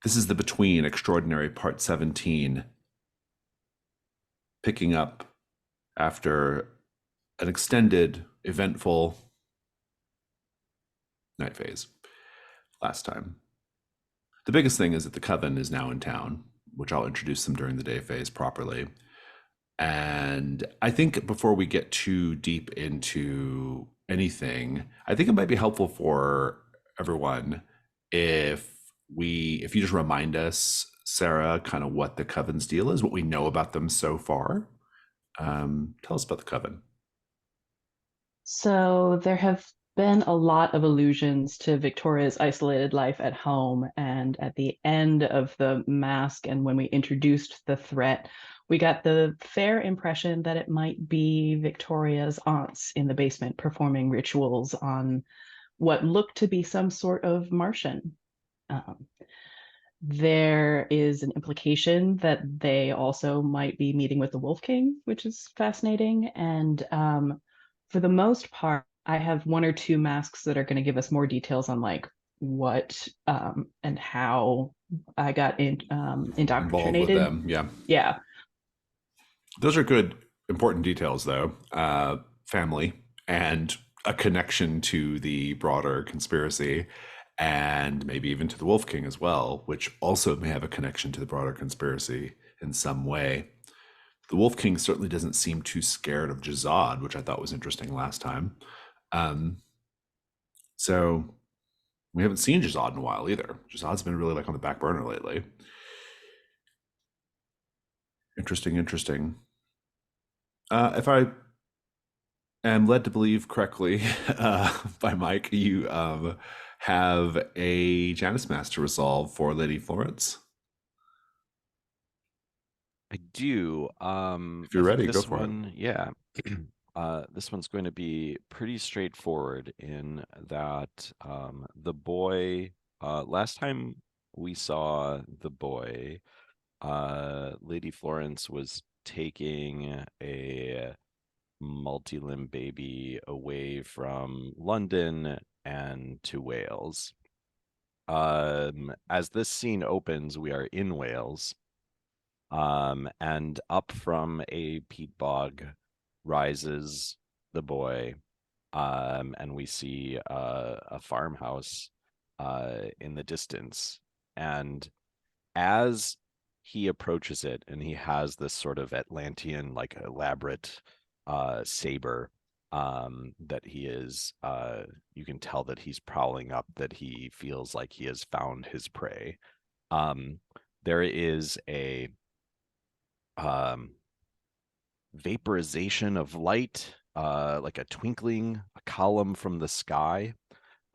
This is the Between Extraordinary Part 17, picking up after an extended, eventful night phase last time. The biggest thing is that the Coven is now in town, which I'll introduce them during the day phase properly. And I think before we get too deep into anything, I think it might be helpful for everyone if you just remind us, Sarah, kind of what the Coven's deal is, what we know about them so far. Tell us about the Coven. So there have been a lot of allusions to Victoria's isolated life at home. And at the end of the mask, and when we introduced the threat, we got the fair impression that it might be Victoria's aunts in the basement performing rituals on what looked to be some sort of Martian. Um, there is an implication that they also might be meeting with the Wolf King, which is fascinating. And for the most part, I have one or two masks that are going to give us more details on like what and how I got Involved with indoctrinated. them, yeah. Yeah. Those are good, important details, though. Family and a connection to the broader conspiracy, and maybe even to the Wolf King as well, which also may have a connection to the broader conspiracy in some way. The Wolf King certainly doesn't seem too scared of Jazad, which I thought was interesting last time. Um, so we haven't seen Jazad in a while either. Jazad's been really like on the back burner lately. Interesting, interesting. If I am led to believe correctly by Mike, you have a Janus Mass to resolve for Lady Florence. I do. If you're I think ready, go this for it. one, yeah. This one's going to be pretty straightforward in that the boy, last time we saw the boy, Lady Florence was taking a multi-limb baby away from London and to Wales. As this scene opens, we are in Wales. And up from a peat bog rises the boy, and we see a farmhouse in the distance. And as he approaches it, and he has this sort of Atlantean, like elaborate saber that he is, you can tell that he's prowling up, that he feels like he has found his prey. Um, there is a um, vaporization of light, like a twinkling, a column from the sky.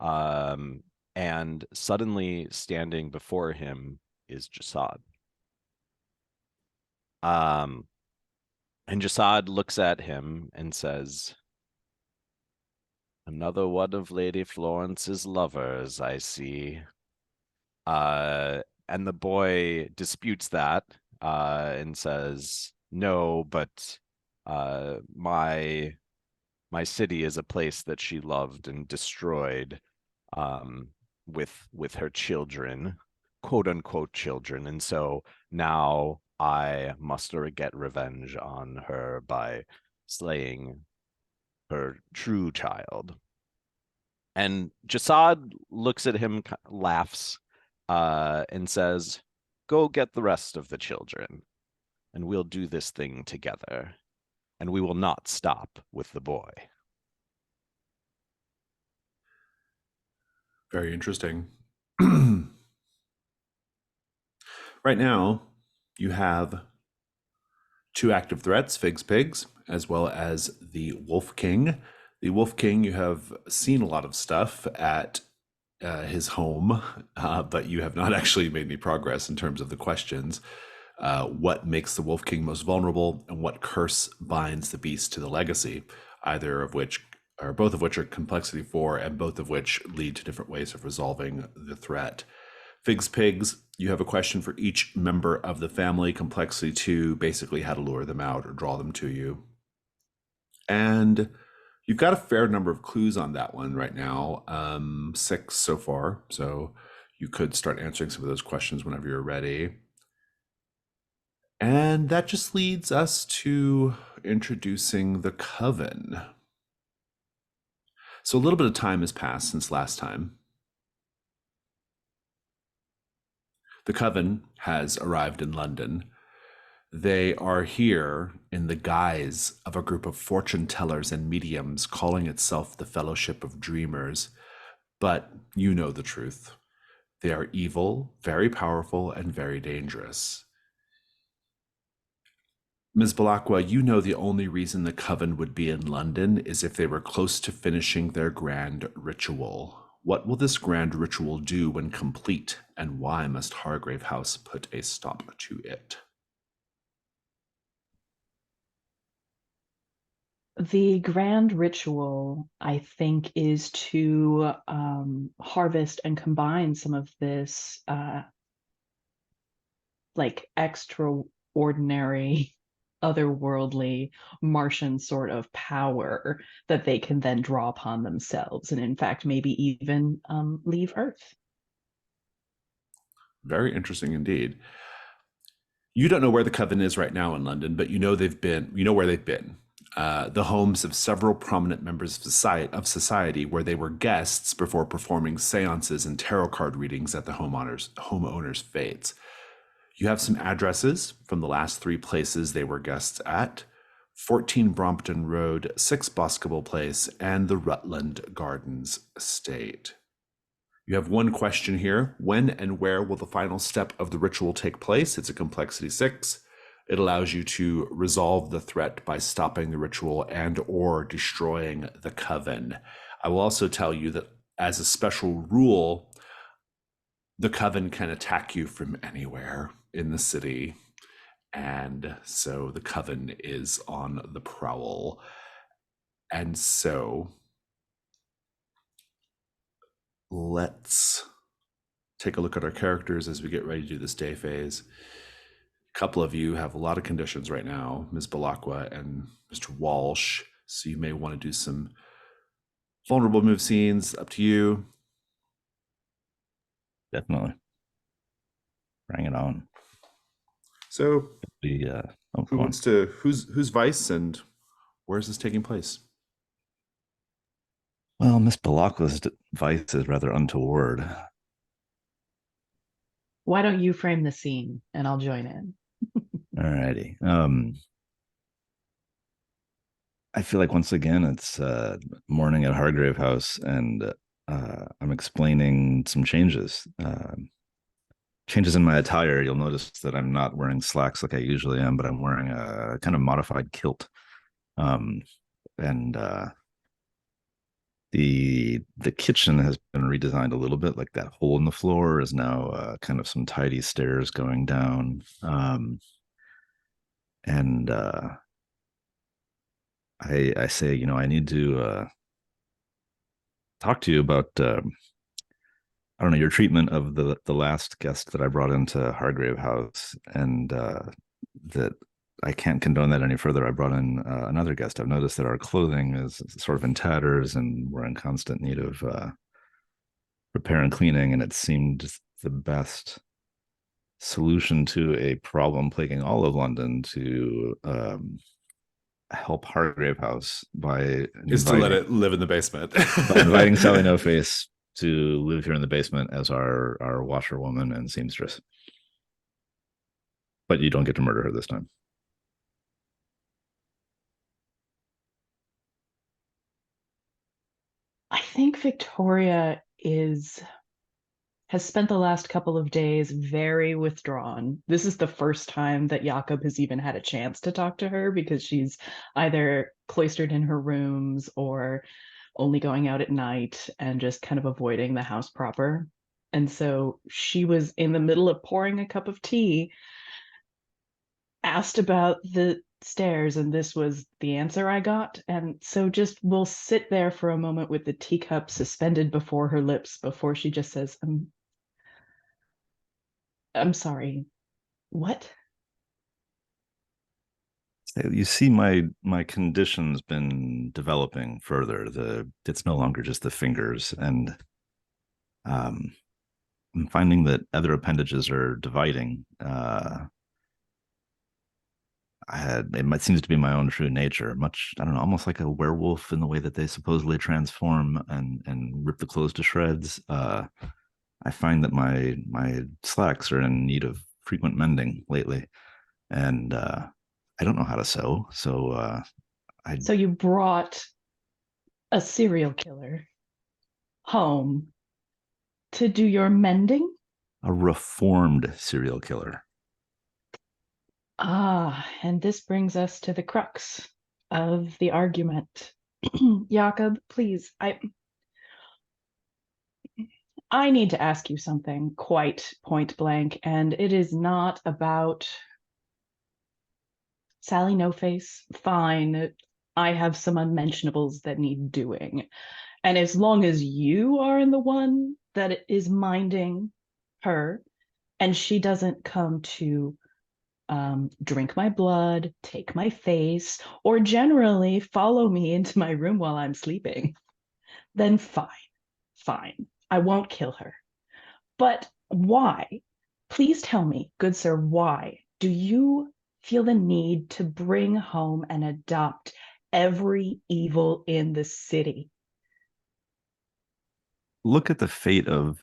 Um, and suddenly standing before him is Jasad. Um, and Jasad looks at him and says, "Another one of Lady Florence's lovers, I see." And the boy disputes that and says, "No, but my city is a place that she loved and destroyed um, with her children, quote unquote children, and so now I must get revenge on her by slaying her true child." And Jasad looks at him, laughs, and says, "Go get the rest of the children, and we'll do this thing together, and we will not stop with the boy." Very interesting. Right now, you have two active threats, Figs Pigs, as well as the Wolf King. The Wolf King, you have seen a lot of stuff at his home, but you have not actually made any progress in terms of the questions. What makes the Wolf King most vulnerable, and what curse binds the beast to the legacy? Either of which, or both of which, are complexity 4, and both of which lead to different ways of resolving the threat. Figs Pigs, you have a question for each member of the family. Complexity 2, basically how to lure them out or draw them to you. And you've got a fair number of clues on that one right now, 6 so far. So You could start answering some of those questions whenever you're ready. And that just leads us to introducing the coven. So a little bit of time has passed since last time. The coven has arrived in London. They are here in the guise of a group of fortune tellers and mediums calling itself the Fellowship of Dreamers. But you know the truth. They are evil, very powerful, and very dangerous. Ms. Balakwa, you know the only reason the coven would be in London is if they were close to finishing their grand ritual. What will this grand ritual do when complete, and why must Hargrave House put a stop to it? The grand ritual, I think, is to harvest and combine some of this like extraordinary, otherworldly Martian sort of power that they can then draw upon themselves, and in fact, maybe even leave Earth. Very interesting indeed. You don't know where the coven is right now in London, but you know where they've been. The homes of several prominent members of society where they were guests before performing seances and tarot card readings at the homeowners' fates. You have some addresses from the last three places they were guests at: 14 Brompton Road, 6 Boscobel Place, and the Rutland Gardens Estate. You have one question here. When and where will the final step of the ritual take place? It's a complexity 6. It allows you to resolve the threat by stopping the ritual and or destroying the coven. I will also tell you that as a special rule, the coven can attack you from anywhere in the city. And so the coven is on the prowl. And so let's take a look at our characters as we get ready to do this day phase. A couple of you have a lot of conditions right now, Ms. Balakwa and Mr. Walsh, so you may want to do some vulnerable move scenes. Up to you. Definitely. Bring it on. So who's vice and where is this taking place? Well, Miss Balakwa's vice is rather untoward. Why don't you frame the scene and I'll join in? Alrighty. I feel like once again it's morning at Hargrave House, and I'm explaining some changes. Changes in my attire. You'll notice that I'm not wearing slacks like I usually am, but I'm wearing a kind of modified kilt. The kitchen has been redesigned a little bit. Like that hole in the floor is now kind of some tidy stairs going down. I say, I need to talk to you about I don't know, your treatment of the last guest that I brought into Hargrave House, and that I can't condone that any further. I brought in another guest. I've noticed that our clothing is sort of in tatters, and we're in constant need of repair and cleaning. And it seemed the best solution to a problem plaguing all of London to help Hargrave House is to let it live in the basement. By inviting Sally No Face to live here in the basement as our washerwoman and seamstress. But you don't get to murder her this time. I think Victoria has spent the last couple of days very withdrawn. This is the first time that Jakob has even had a chance to talk to her, because she's either cloistered in her rooms or only going out at night and just kind of avoiding the house proper. And so she was in the middle of pouring a cup of tea, asked about the stairs, and this was the answer I got. And so just we'll sit there for a moment with the teacup suspended before her lips before she just says, I'm sorry, what? You see, my condition's been developing further. It's no longer just the fingers, and I'm finding that other appendages are dividing. It seems to be my own true nature, much, I don't know, almost like a werewolf in the way that they supposedly transform and rip the clothes to shreds. I find that my slacks are in need of frequent mending lately, and I don't know how to sew. So So you brought a serial killer home to do your mending? a reformed serial killer. Ah, and this brings us to the crux of the argument. Jakob, please, I need to ask you something quite point blank, and it is not about Sally No Face. Fine, I have some unmentionables that need doing. And as long as you are the one that is minding her, and she doesn't come to drink my blood, take my face, or generally follow me into my room while I'm sleeping, then fine, fine. I won't kill her. But why? Please tell me, good sir, why do you feel the need to bring home and adopt every evil in the city? Look at the fate of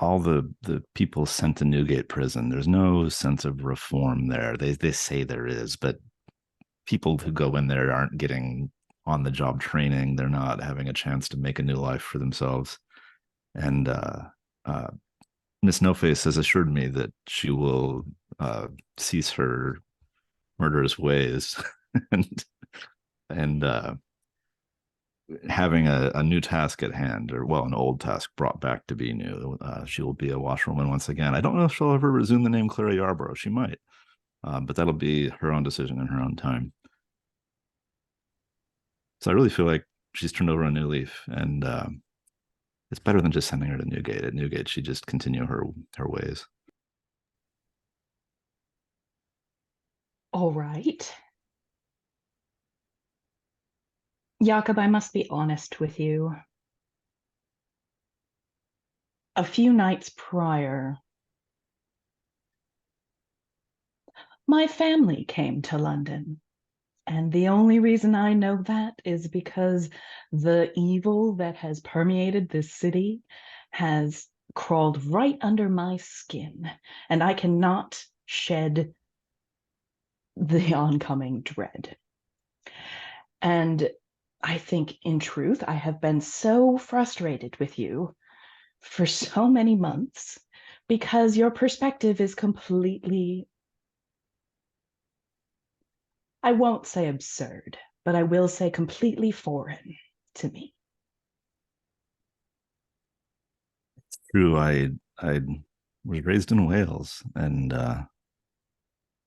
all the people sent to Newgate prison. There's no sense of reform there. They say there is, but people who go in there aren't getting on the job training. They're not having a chance to make a new life for themselves. And uh, Miss No Face has assured me that she will cease her murderous ways and and having a new task at hand, or well, an old task brought back to be new. She will be a washerwoman once again. I don't know if she'll ever resume the name Clara Yarborough. She might, but that'll be her own decision in her own time. So I really feel like she's turned over a new leaf, and it's better than just sending her to Newgate. At Newgate, she just continue her ways. All right. Jakob, I must be honest with you. A few nights prior, my family came to London. And the only reason I know that is because the evil that has permeated this city has crawled right under my skin, and I cannot shed the oncoming dread. And I think, in truth, I have been so frustrated with you for so many months because your perspective is completely, I won't say absurd, but I will say completely foreign to me. True, I was raised in Wales, and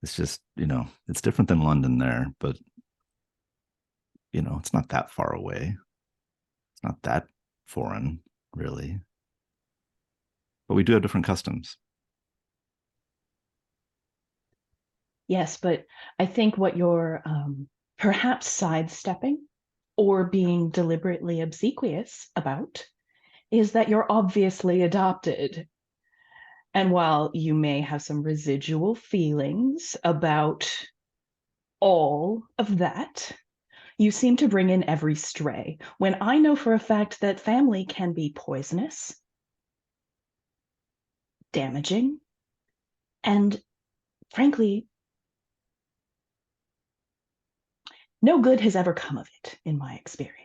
it's just, it's different than London there, but it's not that far away. It's not that foreign, really. But we do have different customs. Yes, but I think what you're perhaps sidestepping or being deliberately obsequious about is that you're obviously adopted. And while you may have some residual feelings about all of that, you seem to bring in every stray, when I know for a fact that family can be poisonous, damaging, and frankly, no good has ever come of it in my experience.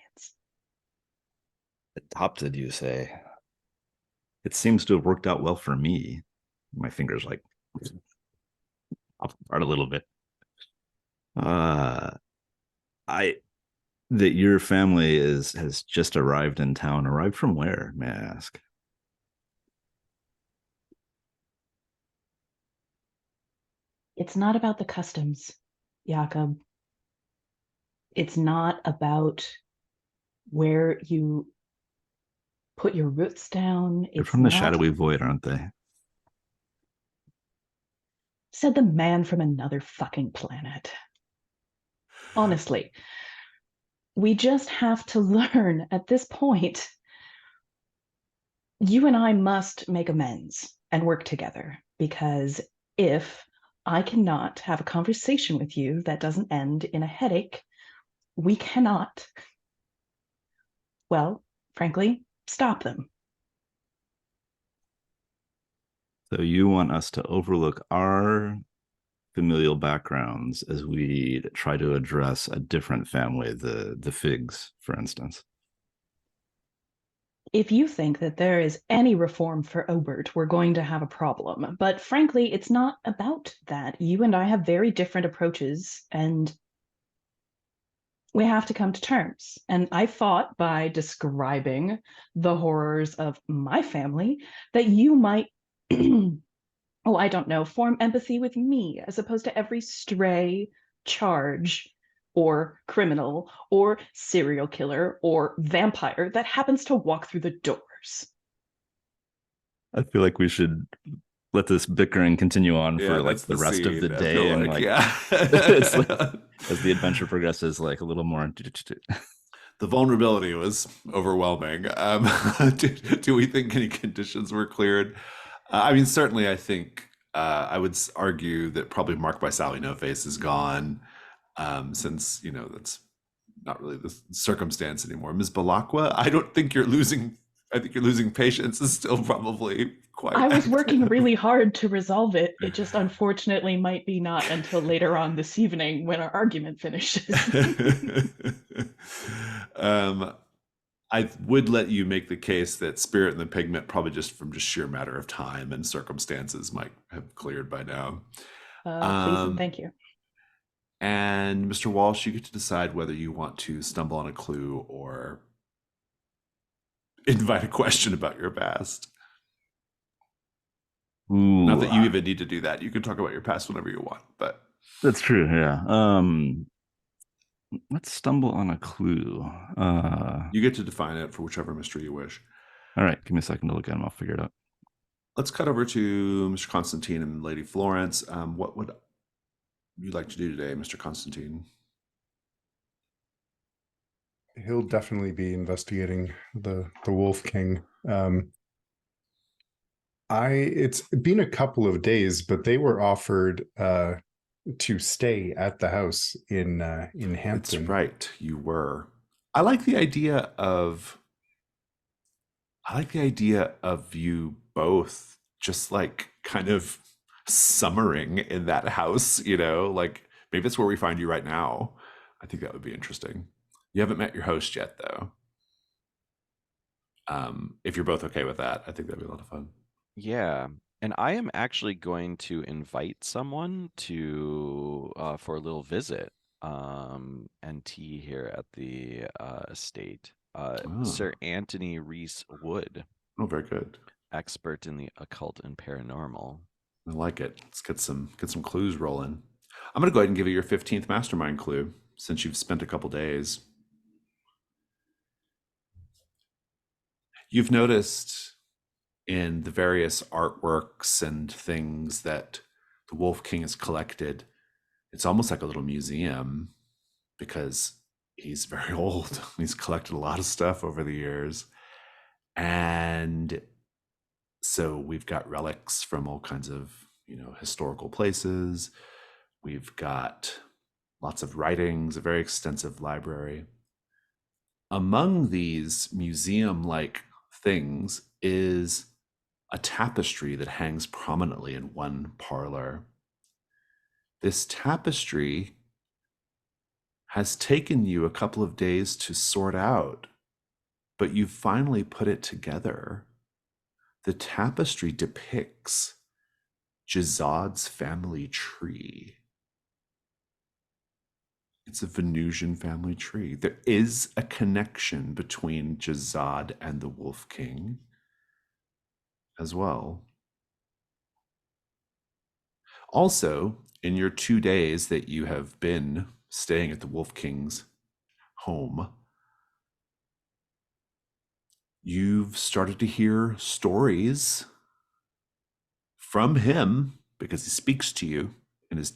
Adopted, you say? It seems to have worked out well for me. My fingers like off apart a little bit. Uh, I that your family has just arrived in town. Arrived from where, may I ask? It's not about the customs, Jakob. It's not about where you put your roots down. They're It's from the not, shadowy void, aren't they? said the man from another fucking planet. Honestly, we just have to learn at this point You and I must make amends and work together, because if I cannot have a conversation with you that doesn't end in a headache, we cannot, well, frankly, stop them. So you want us to overlook our familial backgrounds as we try to address a different family, the Figs, for instance. If you think that there is any reform for Obert, we're going to have a problem. But frankly, it's not about that. You and I have very different approaches, and we have to come to terms. And I thought by describing the horrors of my family that you might, oh, I don't know, form empathy with me as opposed to every stray charge or criminal or serial killer or vampire that happens to walk through the doors. I feel like we should let this bickering continue on for like that's the rest of the scene. I day, feel and like, like, yeah. it's like as the adventure progresses, like a little more. The vulnerability was overwhelming. Do we think any conditions were cleared? I mean, certainly, I think I would argue that probably Mark by Sally No Face is gone, since that's not really the circumstance anymore. Ms. Balakwa, I don't think you're losing. I think you're losing patience. Is still probably quite. I was working active. really hard to resolve it. It just unfortunately might be not until later on this evening when our argument finishes. I would let you make the case that Spirit and the Pigment probably just from just sheer matter of time and circumstances might have cleared by now. Please and thank you. And Mr. Walsh, you get to decide whether you want to stumble on a clue or invite a question about your past. Ooh, Not that you even need to do that. You can talk about your past whenever you want, but that's true. Yeah. Let's stumble on a clue. you get to define it for whichever mystery you wish. All right, give me a second to look at them. I'll figure it out. Let's cut over to Mr. Constantine and Lady Florence. What would you like to do today, Mr. Constantine? He'll definitely be investigating the Wolf King. It's been a couple of days, but they were offered to stay at the house in Hampton. That's right, you were. I like the idea of you both just like kind of summering in that house, like maybe that's where we find you right now. I think that would be interesting. You haven't met your host yet, though. If you're both okay with that, I think that'd be a lot of fun. Yeah. And I am actually going to invite someone to for a little visit and tea here at the estate. Sir Anthony Reese Wood. Oh, very good. Expert in the occult and paranormal. I like it. Let's get some clues rolling. I'm going to go ahead and give you your 15th mastermind clue since you've spent a couple days. You've noticed in the various artworks and things that the Wolf King has collected, it's almost like a little museum because he's very old. He's collected a lot of stuff over the years. And so we've got relics from all kinds of, historical places. We've got lots of writings, a very extensive library. Among these museum-like things is a tapestry that hangs prominently in one parlor. This tapestry has taken you a couple of days to sort out, but you've finally put it together. The tapestry depicts Jazad's family tree. It's a Venusian family tree. There is a connection between Jazad and the Wolf King as well. Also, in your 2 days that you have been staying at the Wolf King's home, you've started to hear stories from him because he speaks to you in his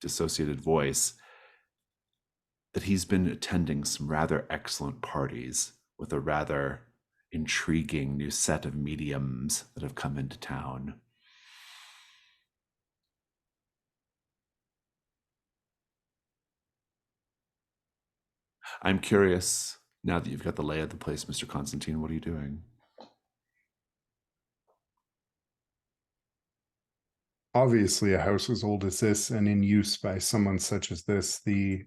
dissociated voice, that he's been attending some rather excellent parties with a rather intriguing new set of mediums that have come into town. I'm curious, now that you've got the lay of the place, Mr. Constantine, what are you doing? Obviously, a house as old as this and in use by someone such as this, the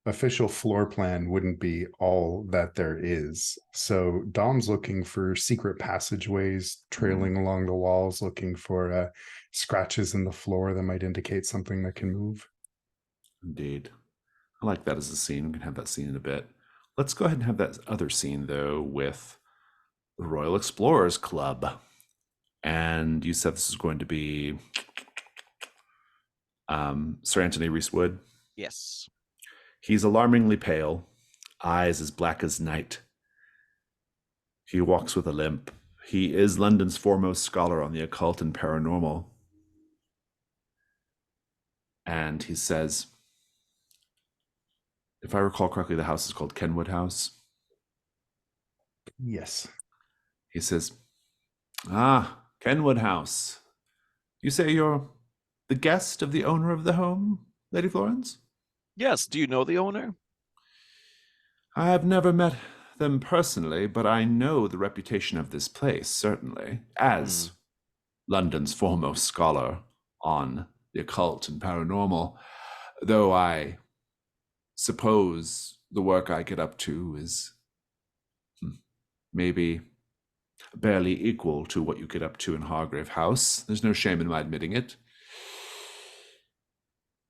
official floor plan wouldn't be all that there is. So Dom's looking for secret passageways trailing along the walls, looking for scratches in the floor that might indicate something that can move. Indeed. I like that as a scene. We can have that scene in a bit. Let's go ahead and have that other scene, though, with the Royal Explorers Club. And you said this is going to be Sir Anthony Reese-Wood. Yes. He's alarmingly pale, eyes as black as night. He walks with a limp. He is London's foremost scholar on the occult and paranormal. And he says, if I recall correctly, the house is called Kenwood House. Yes. He says, Kenwood House. You say you're the guest of the owner of the home, Lady Florence? Yes. Do you know the owner? I have never met them personally, but I know the reputation of this place, certainly, as London's foremost scholar on the occult and paranormal, though I suppose the work I get up to is maybe barely equal to what you get up to in Hargrave House. There's no shame in my admitting it.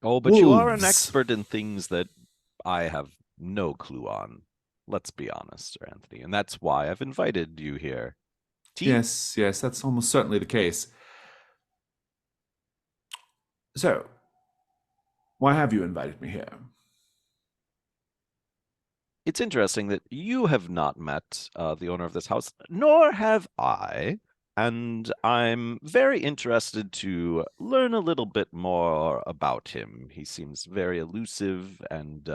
Oh, but you are an Wolves. expert in things that I have no clue on. Let's be honest, Sir Anthony. And that's why I've invited you here. Tea? Yes, that's almost certainly the case. So, why have you invited me here? It's interesting that you have not met the owner of this house, nor have I. And I'm very interested to learn a little bit more about him. He seems very elusive and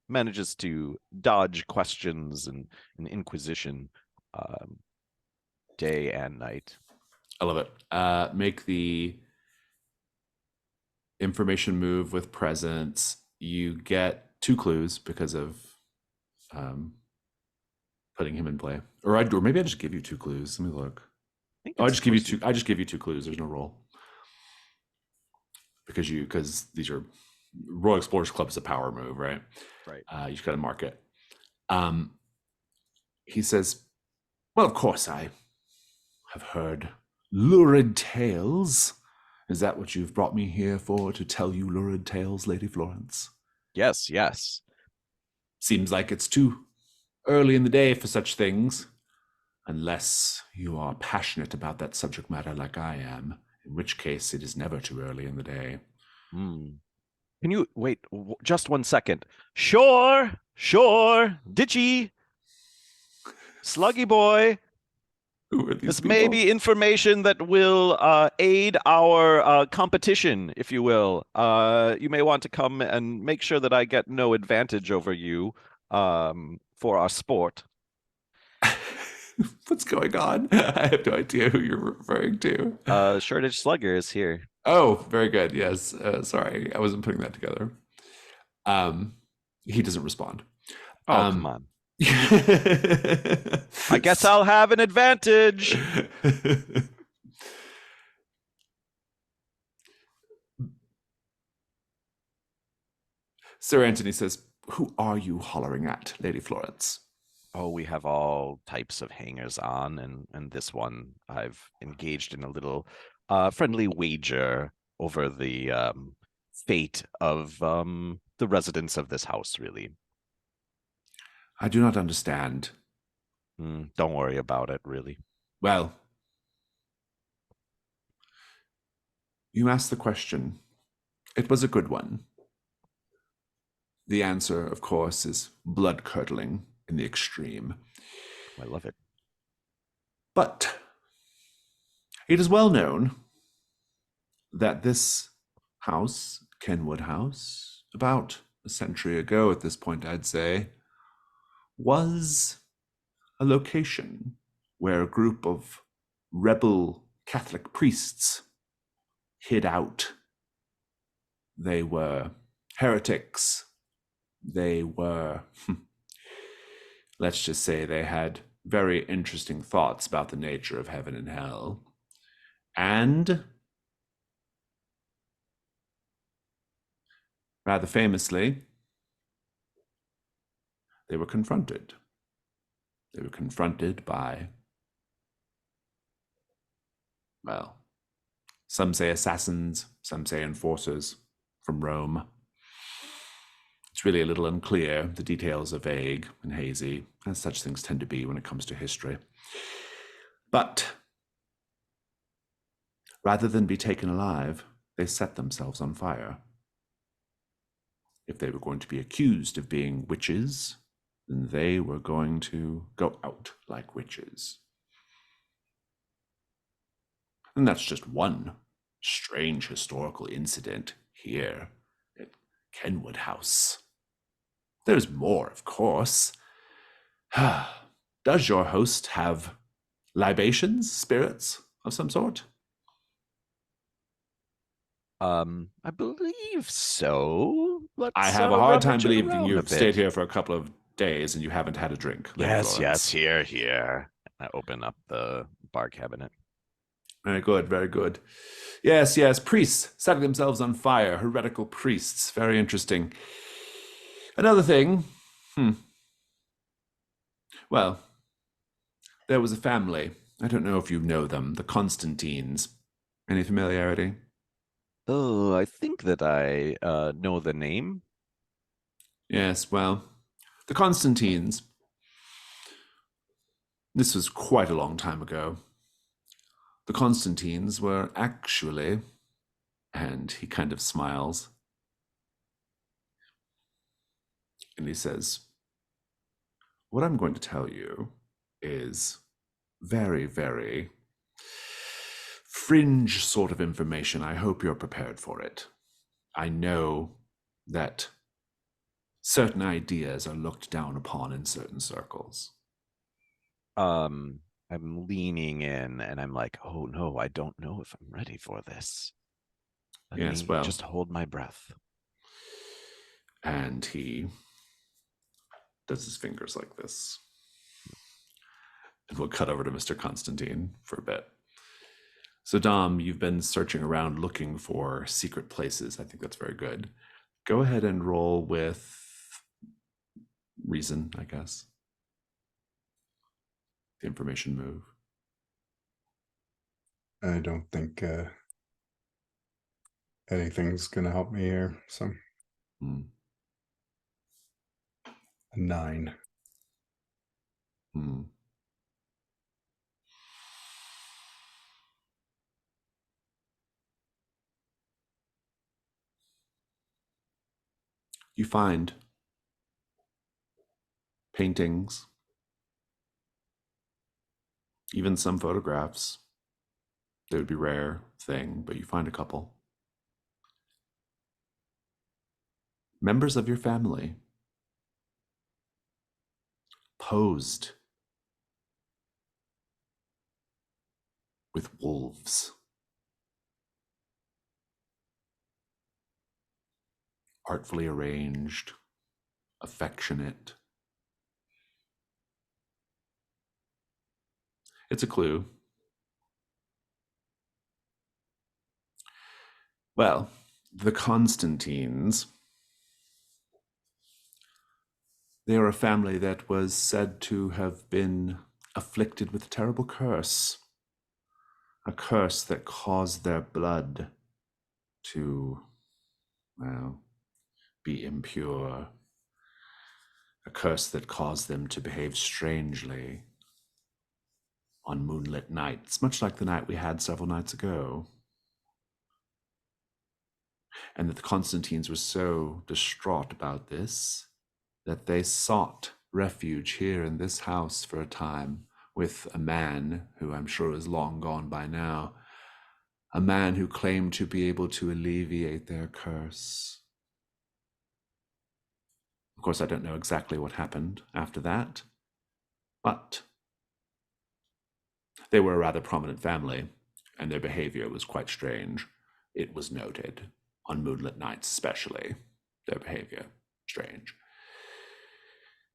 manages to dodge questions and inquisition day and night. I love it. Make the information move with presence. You get 2 clues because of putting him in play. Or maybe I just give you 2 clues. Let me look. I just give you 2. I just give you 2 clues. There's no roll because these are Royal Explorers Club is a power move, right? Right. You just got to mark it. He says, "Well, of course I have heard lurid tales. Is that what you've brought me here for? To tell you lurid tales, Lady Florence?" Yes, yes. Seems like it's too early in the day for such things, unless you are passionate about that subject matter like I am, in which case it is never too early in the day. Can you wait just 1 second? Sure. Ditchy. Sluggy boy. Who are these This people? may be information that will aid our competition, if you will. You may want to come and make sure that I get no advantage over you for our sport. What's going on? I have no idea who you're referring to. Shortage Slugger is here. Oh, very good. Yes. Sorry, I wasn't putting that together. He doesn't respond. Oh, come on. I guess I'll have an advantage. Sir Anthony says, "Who are you hollering at, Lady Florence?" Oh, we have all types of hangers on, and this one I've engaged in a little friendly wager over the fate of the residents of this house, really. I do not understand. Don't worry about it, really. Well, you asked the question. It was a good one. The answer, of course, is blood-curdling in the extreme. I love it. But it is well known that this house, Kenwood House, about a century ago at this point, I'd say, was a location where a group of rebel Catholic priests hid out. They were heretics. They were, let's just say, they had very interesting thoughts about the nature of heaven and hell. And rather famously, they were confronted. They were confronted by, well, some say assassins, some say enforcers from Rome. It's really a little unclear. The details are vague and hazy, as such things tend to be when it comes to history. But rather than be taken alive, they set themselves on fire. If they were going to be accused of being witches, then they were going to go out like witches. And that's just one strange historical incident here at Kenwood House. There's more, of course. Does your host have libations, spirits of some sort? I believe so. I have a hard time rummage it believing around a you've stayed bit. here for a couple of days and you haven't had a drink. Lady Florence. Here. I open up the bar cabinet. Very good, very good. Yes, priests setting themselves on fire, heretical priests. Very interesting. Another thing, well, there was a family. I don't know if you know them, the Constantines. Any familiarity? Oh, I think that I know the name. Yes, well, the Constantines, this was quite a long time ago. The Constantines were actually, and he kind of smiles, and he says, what I'm going to tell you is very, very fringe sort of information. I hope you're prepared for it. I know that certain ideas are looked down upon in certain circles. I'm leaning in and I'm like, oh no, I don't know if I'm ready for this. Let me just hold my breath. And he does his fingers like this. And we'll cut over to Mr. Constantine for a bit. So Dom, you've been searching around looking for secret places. I think that's very good. Go ahead and roll with reason, I guess. The information move. I don't think anything's gonna help me here. So 9. You find paintings, even some photographs. They would be a rare thing, but you find a couple. Members of your family posed with wolves. Artfully arranged, affectionate. It's a clue. Well, the Constantines, they are a family that was said to have been afflicted with a terrible curse. A curse that caused their blood to, well, be impure. A curse that caused them to behave strangely on moonlit nights, much like the night we had several nights ago. And that the Constantines were so distraught about this that they sought refuge here in this house for a time with a man who I'm sure is long gone by now, a man who claimed to be able to alleviate their curse. Of course, I don't know exactly what happened after that, but they were a rather prominent family, and their behavior was quite strange. It was noted, on moonlit nights especially, their behavior strange.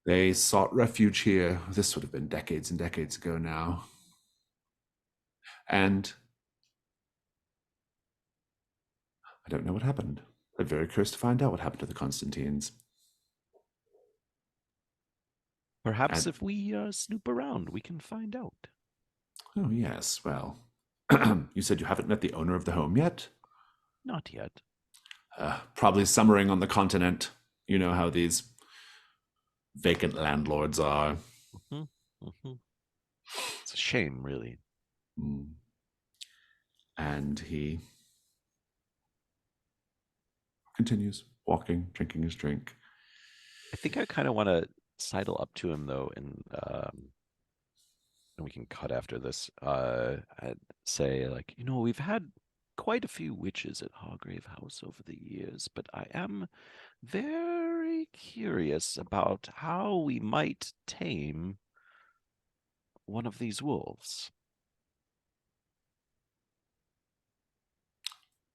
They sought refuge here. This would have been decades and decades ago now. And I don't know what happened. I'm very curious to find out what happened to the Constantines. Perhaps if we snoop around, we can find out. Oh, yes, well, you said you haven't met the owner of the home yet? Not yet. Probably summering on the continent. You know how these vacant landlords are. It's a shame, really. And he continues walking, drinking his drink. I think I kind of want to sidle up to him, though, and we can cut after this. I'd say, like, we've had quite a few witches at Hargrave House over the years, but I am very curious about how we might tame one of these wolves.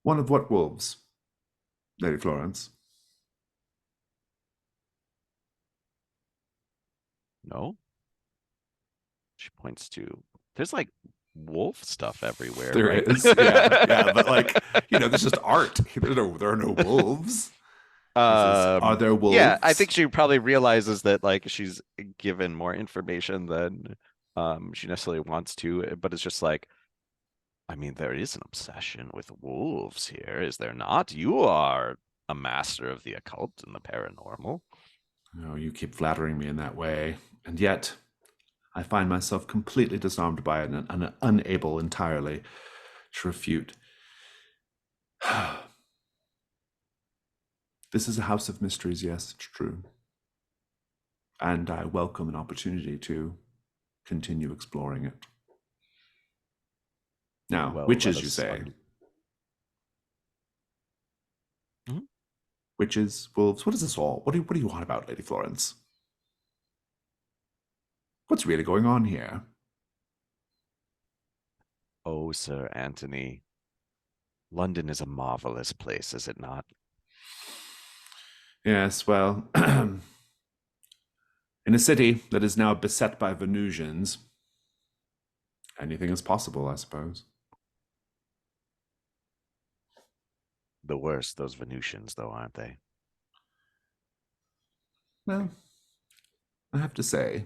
One of what wolves, Lady Florence? No? She points to, there's like wolf stuff everywhere. There right? is, yeah, but like, this is just art. There are no wolves. Are there wolves? Yeah, I think she probably realizes that like she's given more information than she necessarily wants to, but it's just like, I mean, there is an obsession with wolves here, is there not? You are a master of the occult and the paranormal. No, you keep flattering me in that way, and yet I find myself completely disarmed by it and unable entirely to refute. This is a house of mysteries, yes, it's true. And I welcome an opportunity to continue exploring it. Now, Well, witches, let you us say? Mhm. Witches, wolves, what is this all? What do you want about, Lady Florence? What's really going on here? Oh, Sir Anthony, London is a marvelous place, is it not? Yes, well, in a city that is now beset by Venusians, anything is possible, I suppose. The worst, those Venusians, though, aren't they? Well, I have to say,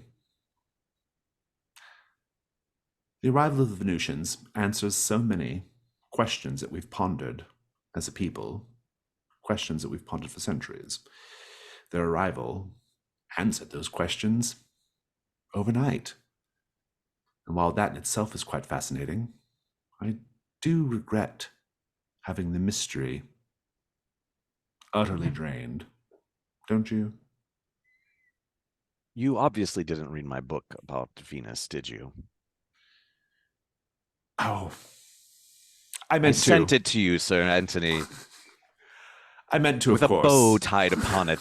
the arrival of the Venusians answers so many questions that we've pondered as a people, questions that we've pondered for centuries. Their arrival answered those questions overnight. And while that in itself is quite fascinating, I do regret having the mystery utterly drained. Don't you? You obviously didn't read my book about Venus, did you? Oh, I meant to. Sent it to you, Sir Anthony. I meant to, with of course. With a bow tied upon it.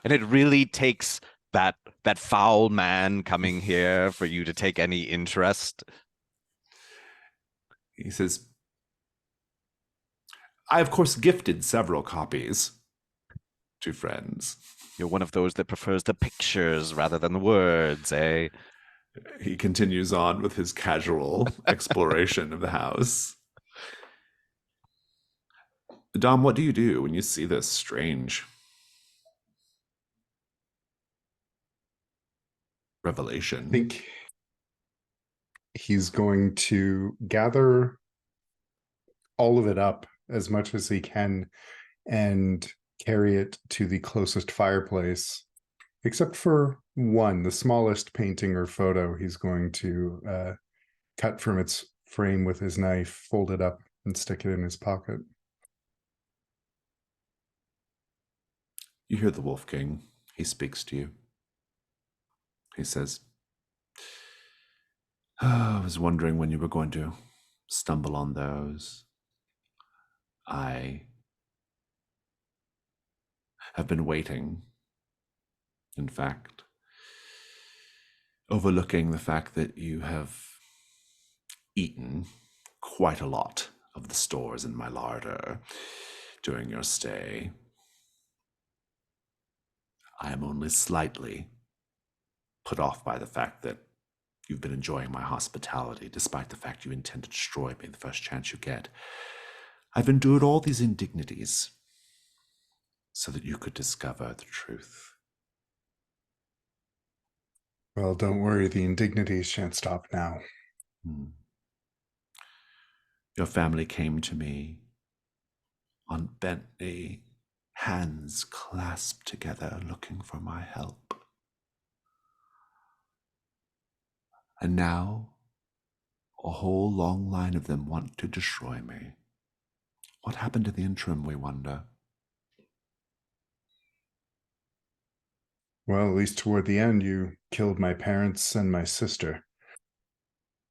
And it really takes that foul man coming here for you to take any interest. He says, I, of course, gifted several copies to friends. You're one of those that prefers the pictures rather than the words, eh? He continues on with his casual exploration of the house. Dom, what do you do when you see this strange revelation? I think he's going to gather all of it up as much as he can and carry it to the closest fireplace, except for one, the smallest painting or photo. He's going to cut from its frame with his knife, fold it up, and stick it in his pocket. You hear the Wolf King. He speaks to you. He says, I was wondering when you were going to stumble on those. have been waiting. In fact, overlooking the fact that you have eaten quite a lot of the stores in my larder during your stay, I am only slightly put off by the fact that you've been enjoying my hospitality, despite the fact you intend to destroy me the first chance you get. I've endured all these indignities so that you could discover the truth. Well, don't worry, the indignities shan't stop now. Your family came to me on bent knee, hands clasped together, looking for my help. And now, a whole long line of them want to destroy me. What happened in the interim, we wonder? Well, at least toward the end, you killed my parents and my sister.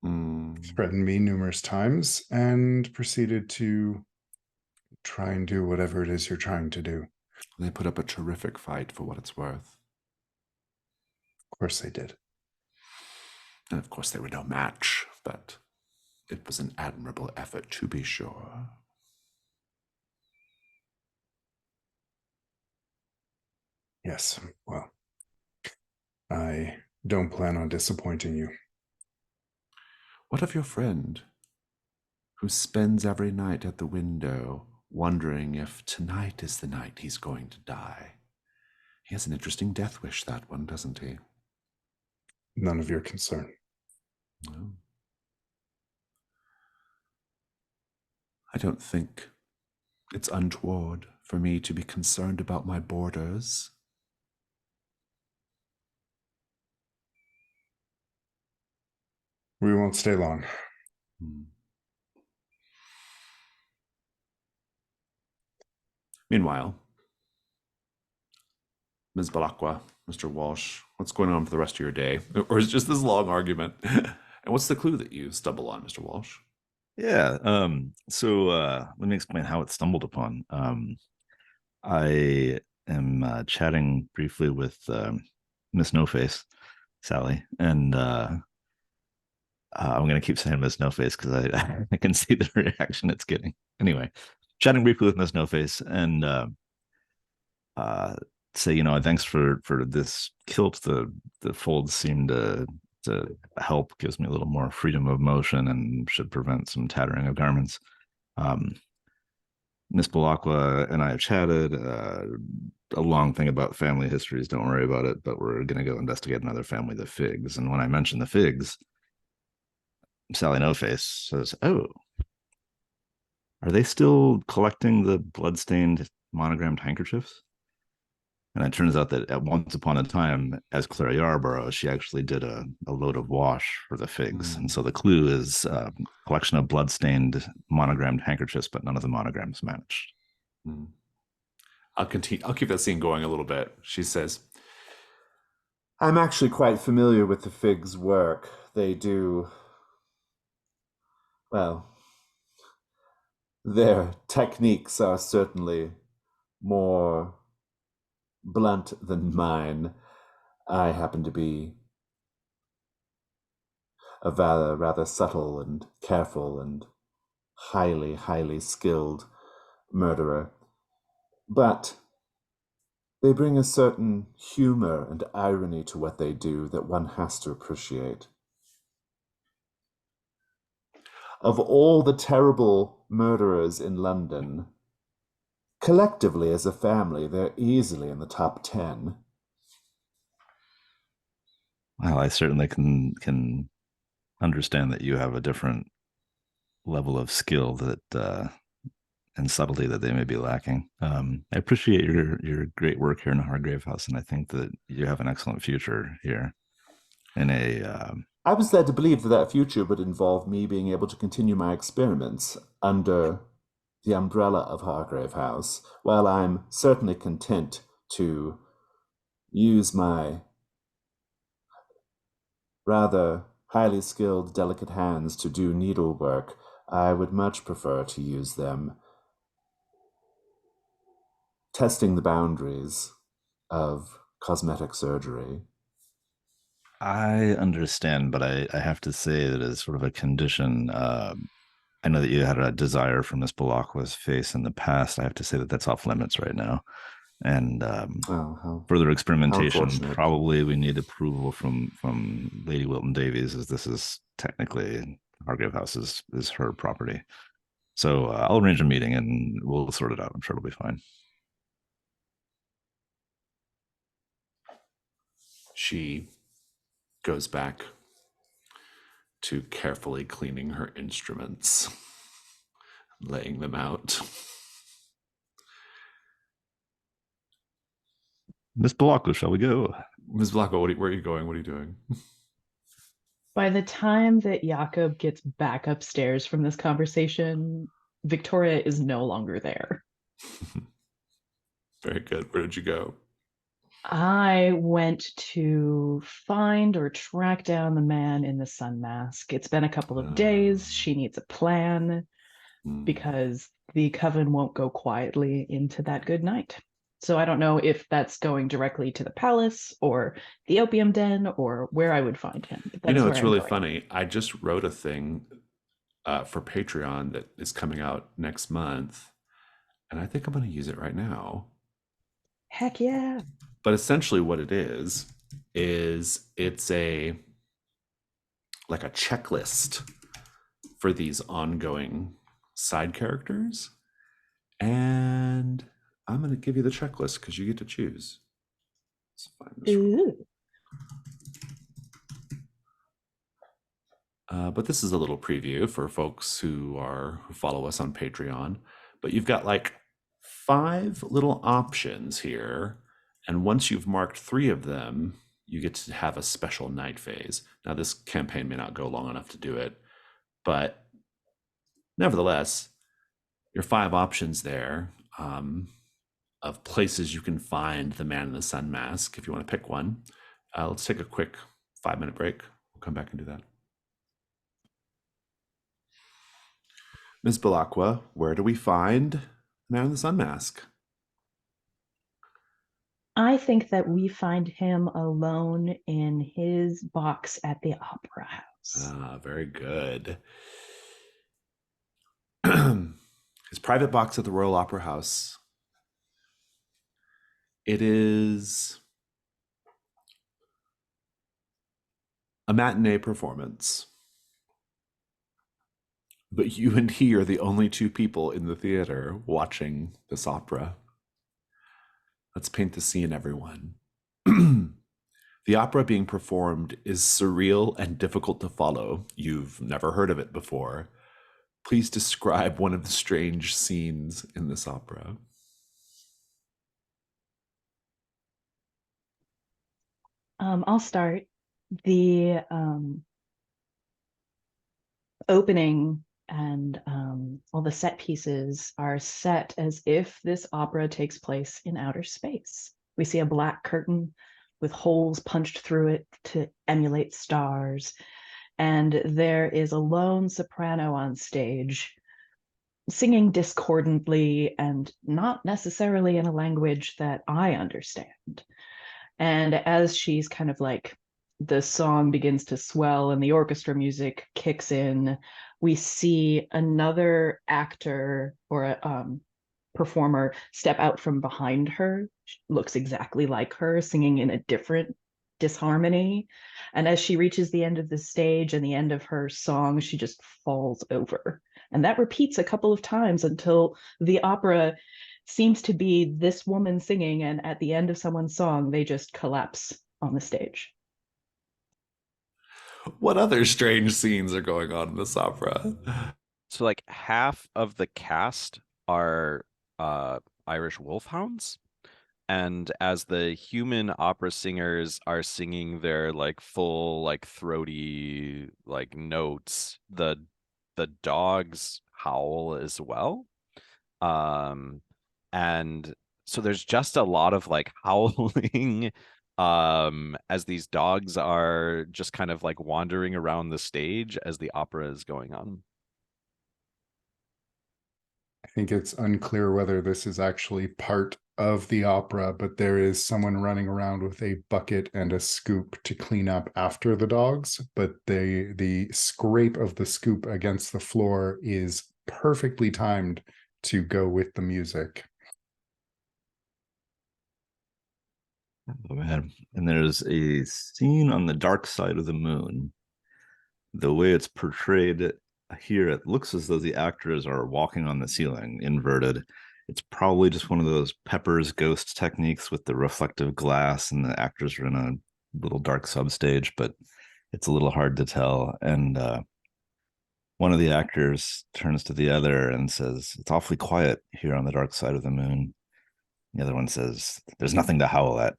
Threatened me numerous times and proceeded to try and do whatever it is you're trying to do. They put up a terrific fight for what it's worth. Of course they did. And of course they were no match, but it was an admirable effort, to be sure. Yes, well, I don't plan on disappointing you. What of your friend, who spends every night at the window, wondering if tonight is the night he's going to die? He has an interesting death wish, that one, doesn't he? None of your concern. No. I don't think it's untoward for me to be concerned about my borders. We won't stay long. Meanwhile, Ms. Balakwa, Mr. Walsh, what's going on for the rest of your day? Or is it just this long argument? And what's the clue that you stumble on, Mr. Walsh? Yeah. So let me explain how it's stumbled upon. I am chatting briefly with Miss No Face, Sally, and I'm going to keep saying Miss No Face because I can see the reaction it's getting. Anyway, chatting briefly with Miss No Face and say, thanks for this kilt. The folds seem to help, gives me a little more freedom of motion and should prevent some tattering of garments. Miss Balakwa and I have chatted a long thing about family histories. Don't worry about it, but we're going to go investigate another family, the Figs. And when I mention the Figs, Sally No Face says, "Oh, are they still collecting the bloodstained monogrammed handkerchiefs?" And it turns out that at once upon a time, as Clara Yarborough, she actually did a load of wash for the Figs. And so the clue is a collection of bloodstained monogrammed handkerchiefs, but none of the monograms matched. I'll continue. I'll keep that scene going a little bit. She says, I'm actually quite familiar with the Figs' work. They do, well, their techniques are certainly more blunt than mine. I happen to be a rather subtle and careful and highly skilled murderer. But they bring a certain humor and irony to what they do that one has to appreciate. Of all the terrible murderers in London, collectively as a family, they're easily in the top 10. Well, I certainly can understand that you have a different level of skill that and subtlety that they may be lacking. I appreciate your great work here in Hargrave House, and I think that you have an excellent future here. I was led to believe that future would involve me being able to continue my experiments under the umbrella of Hargrave House. While I'm certainly content to use my rather highly skilled, delicate hands to do needlework, I would much prefer to use them testing the boundaries of cosmetic surgery. I understand, but I have to say that as sort of a condition, I know that you had a desire for Miss Balakwa's face in the past. I have to say that that's off limits right now. And Oh, further how experimentation, unfortunate. probably we need approval from Lady Wilton Davies, as this is technically Hargrave House is her property. So I'll arrange a meeting and we'll sort it out. I'm sure it'll be fine. She goes back to carefully cleaning her instruments, laying them out. Miss Balakwa, shall we go? Ms. Blanco, where are you going? What are you doing? By the time that Jakob gets back upstairs from this conversation, Victoria is no longer there. Very good. Where did you go? I went to find or track down the man in the sun mask. It's been a couple of days. She needs a plan because the coven won't go quietly into that good night. So I don't know if that's going directly to the palace or the opium den or where I would find him. But that's it's where really I'm going. funny. I just wrote a thing for Patreon that is coming out next month, and I think I'm going to use it right now. Heck yeah. But essentially what it is it's a checklist for these ongoing side characters. And I'm going to give you the checklist because you get to choose. Let's find this. Ooh. But this is a little preview for folks who follow us on Patreon. But you've got like 5 little options here. And once you've marked 3 of them, you get to have a special night phase. Now, this campaign may not go long enough to do it, but nevertheless, your 5 options there of places you can find the man in the sun mask, if you want to pick one. Let's take a quick 5-minute break. We'll come back and do that. Ms. Balakwa, where do we find the man in the sun mask? I think that we find him alone in his box at the Opera House. Very good. His private box at the Royal Opera House. It is a matinee performance, but you and he are the only 2 people in the theater watching this opera. Let's paint the scene, everyone. The opera being performed is surreal and difficult to follow. You've never heard of it before. Please describe one of the strange scenes in this opera. I'll start. The opening and all the set pieces are set as if this opera takes place in outer space. We see a black curtain with holes punched through it to emulate stars. And there is a lone soprano on stage singing discordantly and not necessarily in a language that I understand. And as she's kind of like, the song begins to swell and the orchestra music kicks in, we see another actor or a performer step out from behind her. She looks exactly like her, singing in a different disharmony. And as she reaches the end of the stage and the end of her song, she just falls over. And that repeats a couple of times until the opera seems to be this woman singing, and at the end of someone's song, they just collapse on the stage. What other strange scenes are going on in this opera? So like half of the cast are Irish wolfhounds, and as the human opera singers are singing their like full like throaty like notes, the dogs howl as well. And so there's just a lot of like howling as these dogs are just kind of like wandering around the stage as the opera is going on. I think it's unclear whether this is actually part of the opera, but there is someone running around with a bucket and a scoop to clean up after the dogs. But the scrape of the scoop against the floor is perfectly timed to go with the music. Oh, man. And there's a scene on the dark side of the moon. The way it's portrayed here, it looks as though the actors are walking on the ceiling, inverted. It's probably just one of those Pepper's ghost techniques with the reflective glass, and the actors are in a little dark substage, but it's a little hard to tell. And one of the actors turns to the other and says, "It's awfully quiet here on the dark side of the moon." The other one says, "There's nothing to howl at."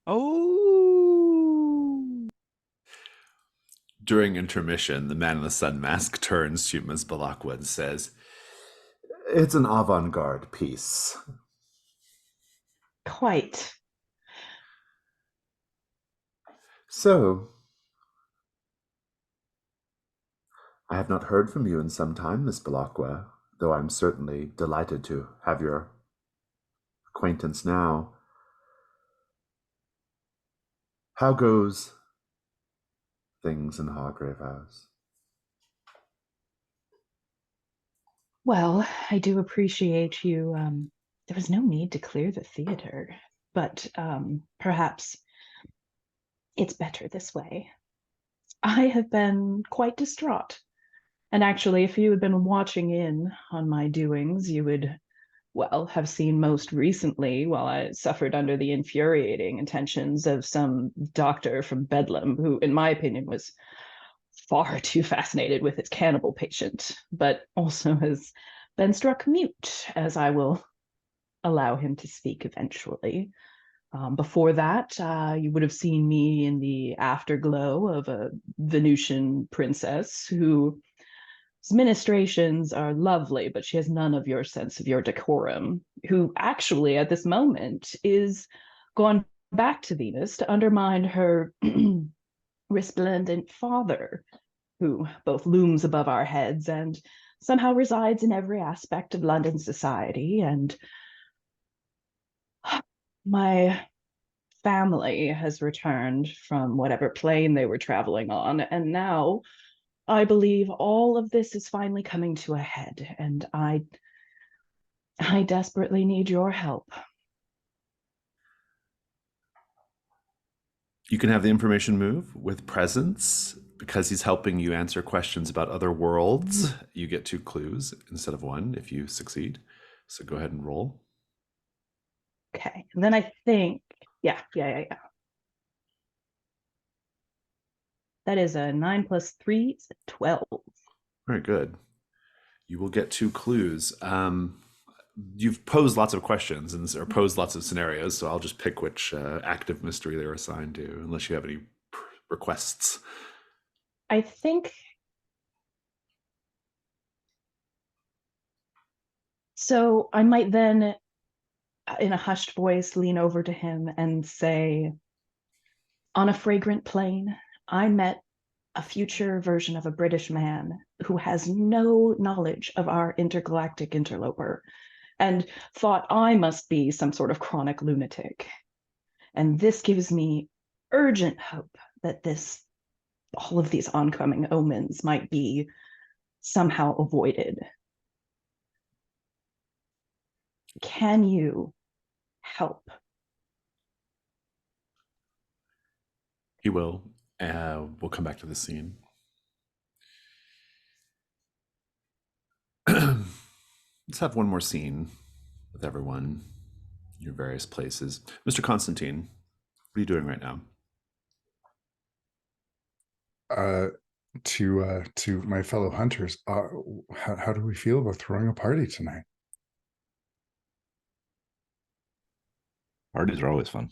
Oh. During intermission, the man in the sun mask turns to Ms. Balakwa and says, "It's an avant-garde piece." Quite. So, I have not heard from you in some time, Miss Balakwa, though I'm certainly delighted to have your acquaintance now. How goes things in Hargrave House? Well, I do appreciate you. There was no need to clear the theater, but perhaps it's better this way. I have been quite distraught. And actually, if you had been watching in on my doings, you would, well, have seen most recently while I suffered under the infuriating attentions of some doctor from Bedlam, who, in my opinion, was far too fascinated with his cannibal patient, but also has been struck mute, as I will allow him to speak eventually. Before that, you would have seen me in the afterglow of a Venusian princess whose ministrations are lovely, but she has none of your sense of your decorum, who actually at this moment is gone back to Venus to undermine her resplendent father, who both looms above our heads and somehow resides in every aspect of London society. And my family has returned from whatever plane they were traveling on, and now I believe all of this is finally coming to a head, and I desperately need your help. You can have the information move with presence. Because he's helping you answer questions about other worlds, you get 2 clues instead of 1 if you succeed. So go ahead and roll. Okay, and then I think, yeah. That is a 9 plus 3, 12. Very good. You will get 2 clues. You've posed lots of questions or posed lots of scenarios, so I'll just pick which active mystery they're assigned to, unless you have any requests. I think so. I might then, in a hushed voice, lean over to him and say, on a fragrant plain, I met a future version of a British man who has no knowledge of our intergalactic interloper and thought I must be some sort of chronic lunatic. And this gives me urgent hope that all of these oncoming omens might be somehow avoided. Can you help? He will. We'll come back to the scene. Let's have one more scene with everyone in your various places. Mr. Constantine, what are you doing right now? To my fellow hunters, how do we feel about throwing a party tonight? Parties are always fun.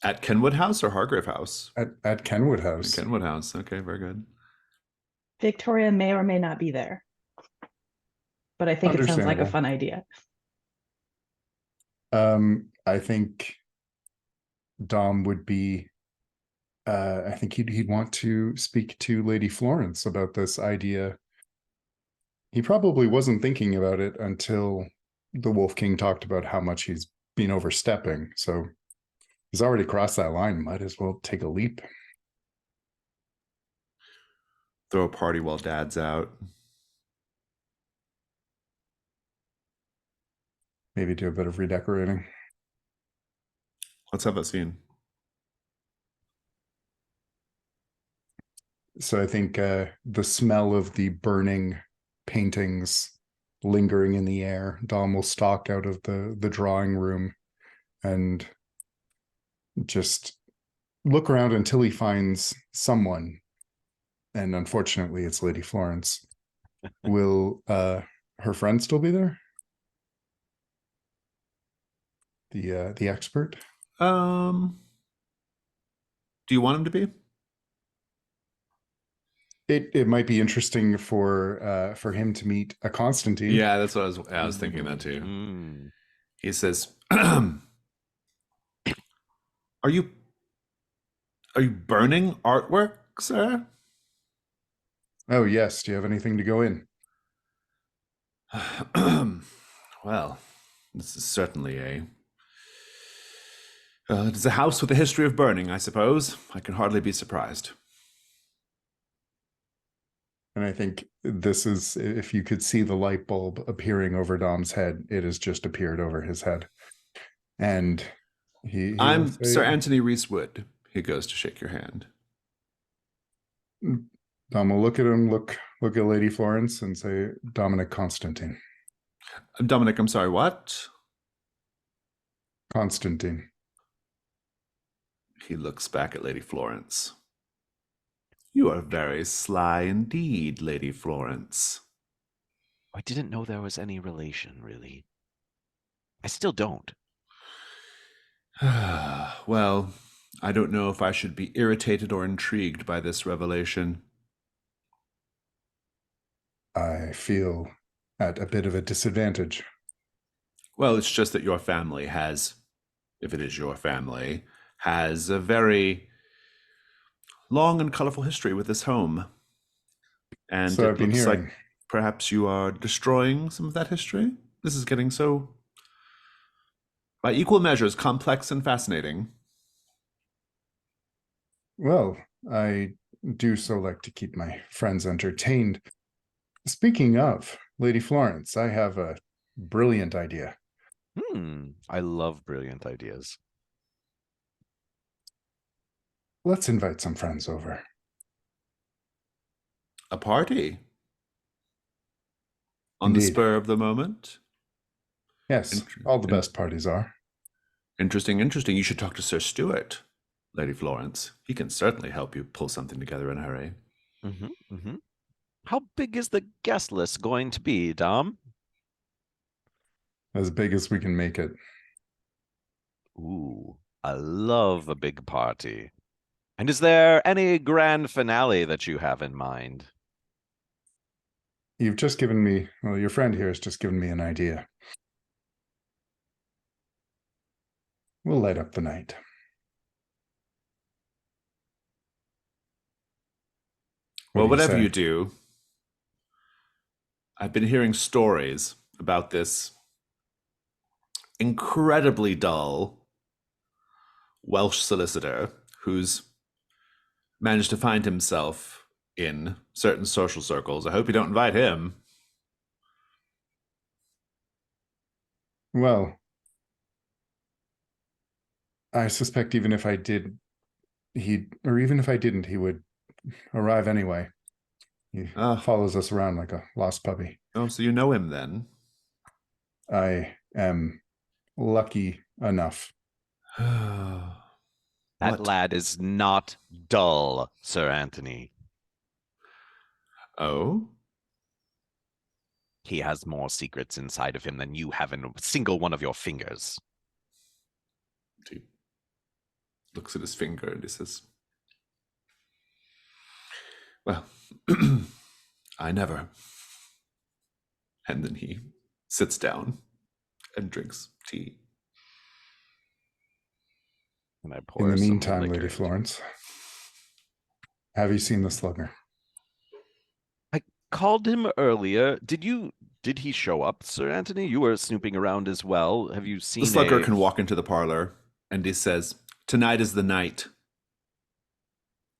At Kenwood House or Hargrave House? At Kenwood House. At Kenwood House. Okay, very good. Victoria may or may not be there, but I think it sounds like a fun idea. I think Dom would be. I think he'd want to speak to Lady Florence about this idea. He probably wasn't thinking about it until the Wolf King talked about how much he's been overstepping, so he's already crossed that line. Might as well take a leap. Throw a party while Dad's out. Maybe do a bit of redecorating. Let's have that scene. So I think the smell of the burning paintings lingering in the air. Dom will stalk out of the drawing room and just look around until he finds someone. And unfortunately, it's Lady Florence. Will her friend still be there? The expert? Do you want him to be? It might be interesting for him to meet a Constantine. Yeah, that's what I was thinking that too. Mm. He says, "Are you burning artwork, sir?" Oh yes. Do you have anything to go in? Well, this is certainly it is a house with a history of burning, I suppose. I can hardly be surprised. And I think this is, if you could see the light bulb appearing over Dom's head, it has just appeared over his head. And he I'm will say, Sir Anthony Reesewood. He goes to shake your hand. Dom will look at him, look at Lady Florence and say, Dominic Constantine. Dominic, I'm sorry, what? Constantine. He looks back at Lady Florence. You are very sly indeed, Lady Florence. I didn't know there was any relation, really. I still don't. Well, I don't know if I should be irritated or intrigued by this revelation. I feel at a bit of a disadvantage. Well, it's just that your family has, if it is your family, has a very long and colorful history with this home. And So it I've been looks hearing. like perhaps you are destroying some of that history. This is getting so, by equal measures, complex and fascinating. Well, I do so like to keep my friends entertained. Speaking of, Lady Florence, I have a brilliant idea. I love brilliant ideas. Let's invite some friends over. A party? On the Indeed. spur of the moment? Yes, all the best parties are. Interesting, interesting. You should talk to Sir Stuart, Lady Florence. He can certainly help you pull something together in a hurry. How big is the guest list going to be, Dom? As big as we can make it. Ooh, I love a big party. And is there any grand finale that you have in mind? You've just given me, well, your friend here has just given me an idea. We'll light up the night. Well, What do whatever say? you do, I've been hearing stories about this incredibly dull Welsh solicitor who's managed to find himself in certain social circles. I hope you don't invite him. Well, I suspect even if I did, even if I didn't, he would arrive anyway. He follows us around like a lost puppy. Oh, so you know him then? I am lucky enough. That lad is not dull, Sir Anthony. Oh? He has more secrets inside of him than you have in a single one of your fingers. He looks at his finger and he says, well, I never. And then he sits down and drinks tea. And I pour In the some meantime, liquor Lady into- Florence, have you seen the slugger? I called him earlier. Did you did he show up, Sir Anthony? You were snooping around as well. Have you seen The slugger a... can walk into the parlor and he says, "Tonight is the night.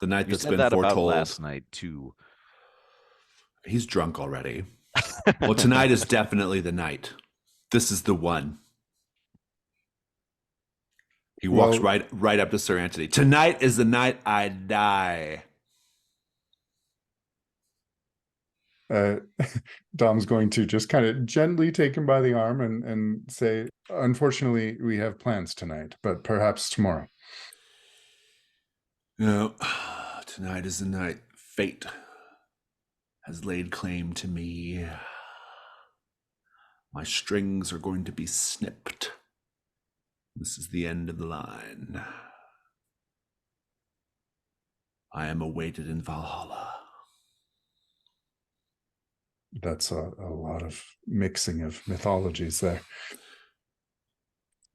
The night You that's said been that about foretold." last night too. He's drunk already. Well, tonight is definitely the night. This is the one. He walks Well- right up to Sir Anthony. "Tonight is the night I die." Dom's going to just kind of gently take him by the arm and say, "Unfortunately, we have plans tonight, but perhaps tomorrow." No, tonight is the night. Fate has laid claim to me. My strings are going to be snipped. This is the end of the line. I am awaited in Valhalla. That's a lot of mixing of mythologies there.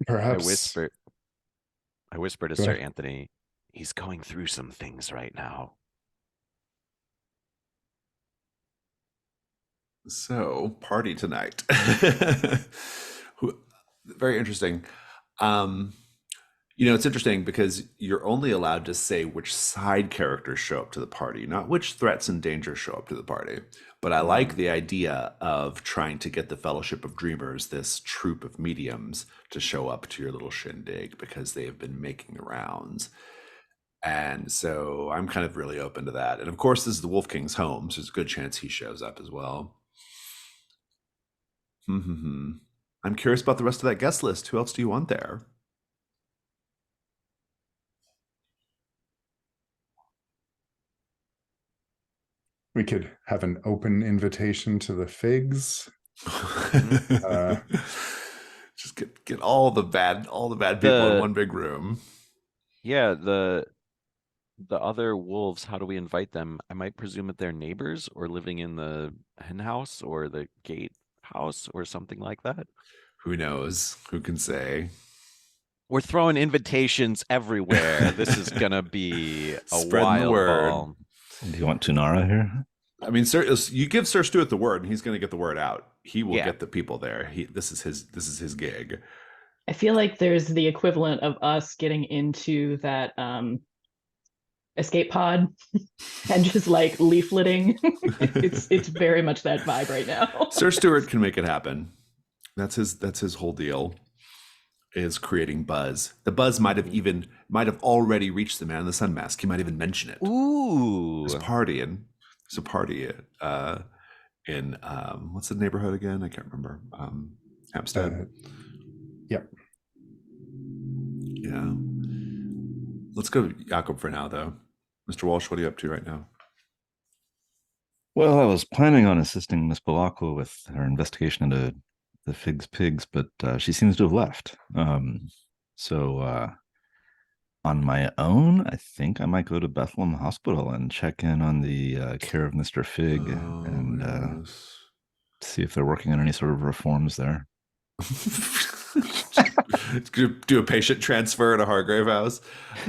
Perhaps I whisper to Go Sir ahead. Anthony, he's going through some things right now. So, party tonight. Very interesting. It's interesting because you're only allowed to say which side characters show up to the party, not which threats and dangers show up to the party. But I like the idea of trying to get the Fellowship of Dreamers, this troop of mediums, to show up to your little shindig because they have been making the rounds. And so I'm kind of really open to that. And of course, this is the Wolf King's home, so there's a good chance he shows up as well. I'm curious about the rest of that guest list. Who else do you want there? we could have an open invitation to the figs. Just get all the bad people in one big room. Yeah, the other wolves, how do we invite them? I might presume that they're neighbors or living in the hen house or the gate house or something like that. Who knows? Who can say? We're throwing invitations everywhere. This is gonna be a Spreading the wild word. ball. Do you want Tunara here? I mean, you give Sir Stuart the word, and he's going to get the word out. He will Yeah. get the people there. This is his gig. I feel like there's the equivalent of us getting into that escape pod and just like leafleting. it's very much that vibe right now. Sir Stuart can make it happen. That's his whole deal, is creating buzz. The buzz might have already reached the man in the sun mask. He might even mention it. Ooh. There's a party in what's the neighborhood again? I can't remember. Hampstead. Yep. Yeah. Let's go to Jakob for now, though. Mr. Walsh, what are you up to right now? Well, I was planning on assisting Miss Balakwa with her investigation into the Figs Pigs, but she seems to have left. So on my own, I think I might go to Bethlehem Hospital and check in on the care of Mr. Fig and see if they're working on any sort of reforms there. Do a patient transfer to Hargrave House,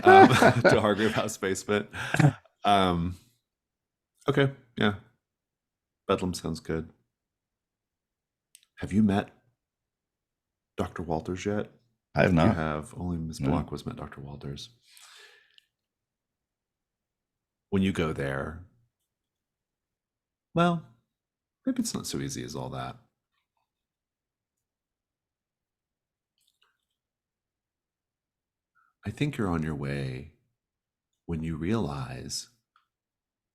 to Hargrave House basement. Okay, yeah. Bedlam sounds good. Have you met Dr. Walters yet? I have not. You have. Only Ms. Balakwa's met Dr. Walters. When you go there, well, maybe it's not so easy as all that. I think you're on your way when you realize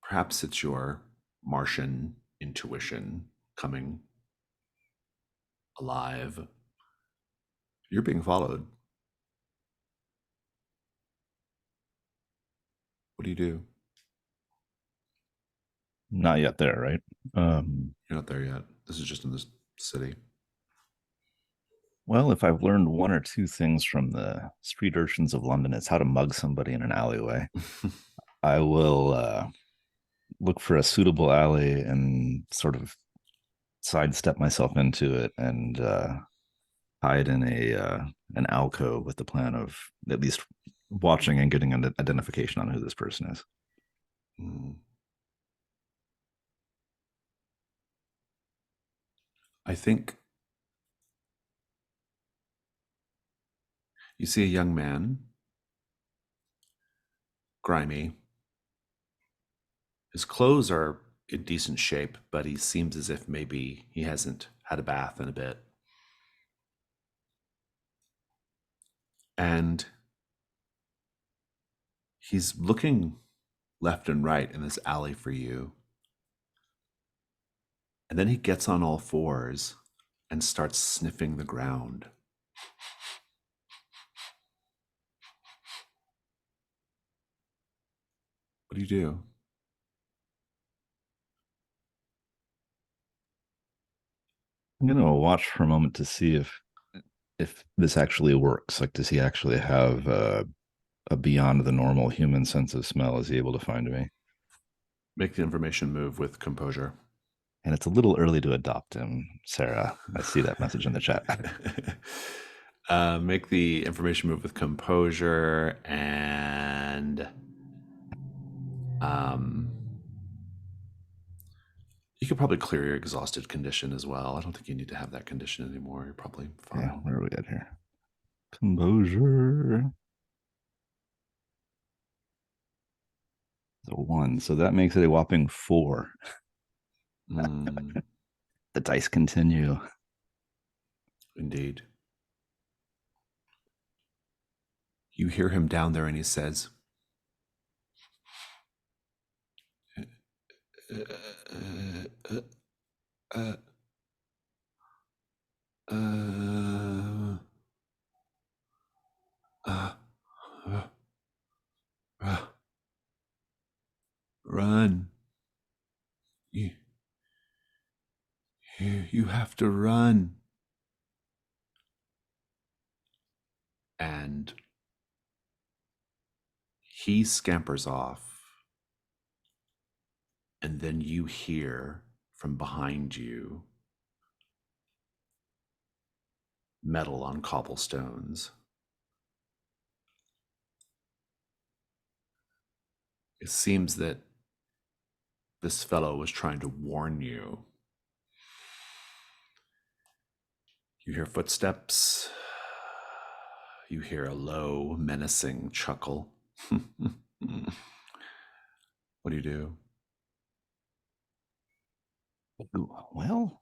perhaps it's your Martian intuition coming alive. You're being followed. What do you do? Not yet there, right? You're not there yet. This is just in this city. Well, if I've learned one or two things from the street urchins of London, it's how to mug somebody in an alleyway. I will look for a suitable alley and sort of sidestep myself into it and hide in an alcove with the plan of at least watching and getting an identification on who this person is. I think you see a young man, grimy. His clothes are in decent shape, but he seems as if maybe he hasn't had a bath in a bit. And he's looking left and right in this alley for you. And then he gets on all fours and starts sniffing the ground. What do you do? I'm gonna watch for a moment to see if this actually works. Like, does he actually have a beyond the normal human sense of smell? Is he able to find me? Make the information move with composure. And it's a little early to adopt him, Sarah. I see that message in the chat. Make the information move with composure and you could probably clear your exhausted condition as well. I don't think you need to have that condition anymore. You're probably fine. Yeah, where are we at here? Composure. So 1. So that makes it a whopping 4. Mm, The dice continue. indeed. You hear him down there and he says, run. You have to run. And he scampers off. And then you hear from behind you metal on cobblestones. It seems that this fellow was trying to warn you. You hear footsteps. You hear a low, menacing chuckle. What do you do? Well,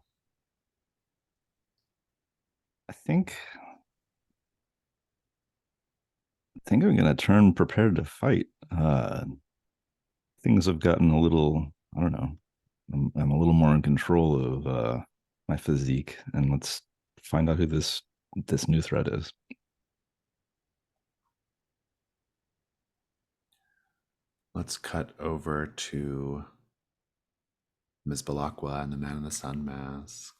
I think I'm gonna turn prepared to fight. Things have gotten a little, I don't know. I'm a little more in control of my physique, and let's find out who this new threat is. Let's cut over to Ms. Balakwa and the Man in the Sun mask.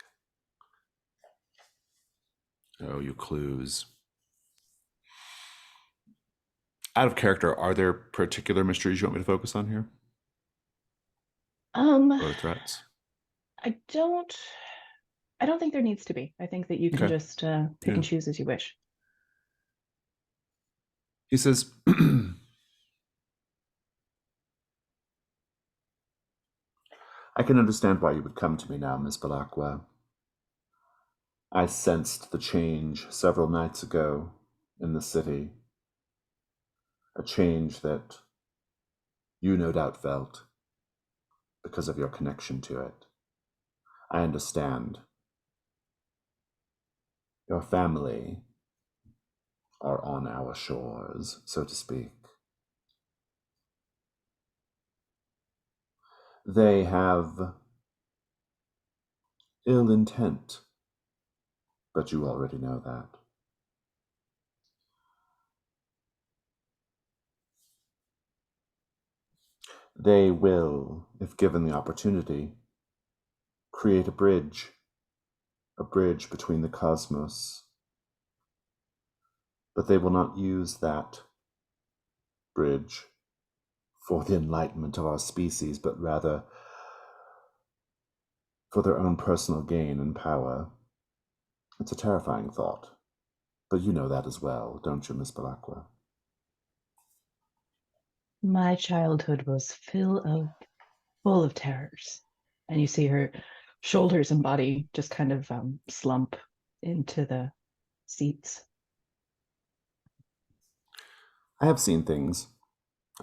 Oh, you clues. Out of character, are there particular mysteries you want me to focus on here? Or threats? I don't think there needs to be. I think that you can Okay. just pick and choose as you wish. He says, I can understand why you would come to me now, Miss Balakwa. I sensed the change several nights ago in the city. A change that you no doubt felt because of your connection to it. I understand. Your family are on our shores, so to speak. They have ill intent, but you already know that. They will, if given the opportunity, create a bridge between the cosmos. But they will not use that bridge for the enlightenment of our species, but rather for their own personal gain and power. It's a terrifying thought, but you know that as well, don't you, Miss Balakwa? My childhood was full of terrors. And you see her shoulders and body just kind of slump into the seats. I have seen things.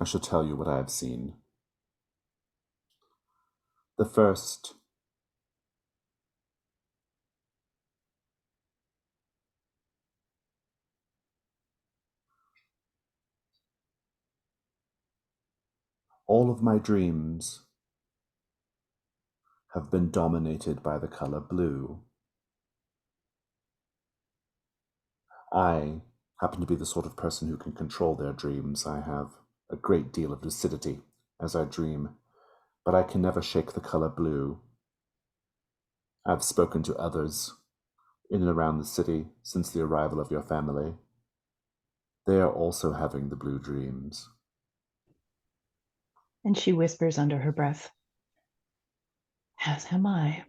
I shall tell you what I have seen. The first all of my dreams have been dominated by the color blue. I happen to be the sort of person who can control their dreams. I have a great deal of lucidity as I dream, but I can never shake the color blue. I've spoken to others in and around the city since the arrival of your family. They are also having the blue dreams. And she whispers under her breath, as am I.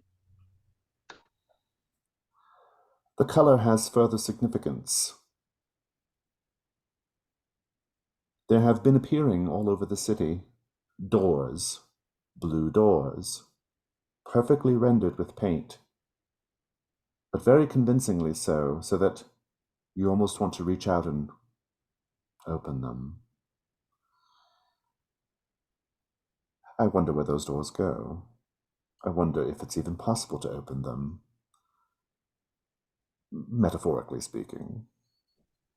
The color has further significance. There have been appearing all over the city doors, blue doors, perfectly rendered with paint, but very convincingly so that you almost want to reach out and open them. I wonder where those doors go. I wonder if it's even possible to open them, metaphorically speaking,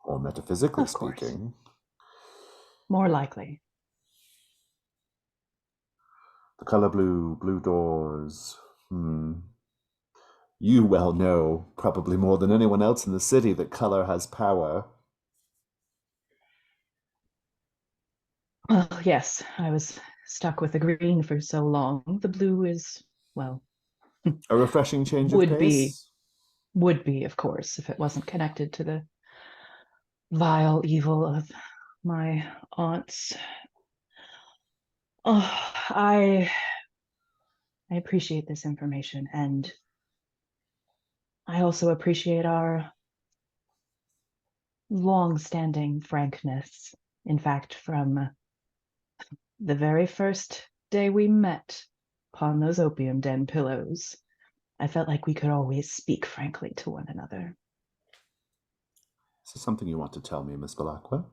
or metaphysically Of course. speaking. More likely. The color blue, blue doors. You well know, probably more than anyone else in the city, that color has power. Well, yes, I was stuck with the green for so long. The blue is, well, A refreshing change of would be, pace. of course, if it wasn't connected to the vile evil of my aunts. Oh, I appreciate this information, and I also appreciate our long-standing frankness. In fact, from the very first day we met upon those opium den pillows, I felt like we could always speak frankly to one another. Is this something you want to tell me, Miss Belacqua?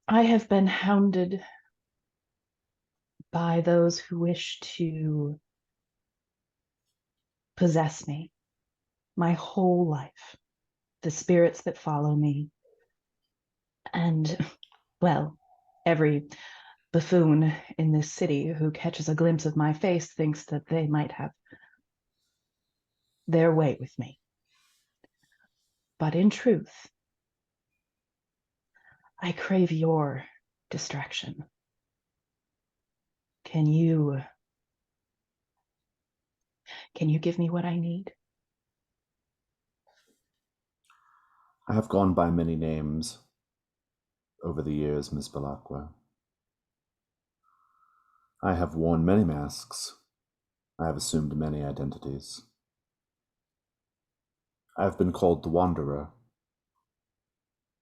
I have been hounded by those who wish to possess me my whole life, the spirits that follow me, and, well, every buffoon in this city who catches a glimpse of my face thinks that they might have their way with me. But in truth, I crave your distraction. Can you give me what I need? I have gone by many names over the years, Miss Belacqua. I have worn many masks. I have assumed many identities. I have been called the Wanderer,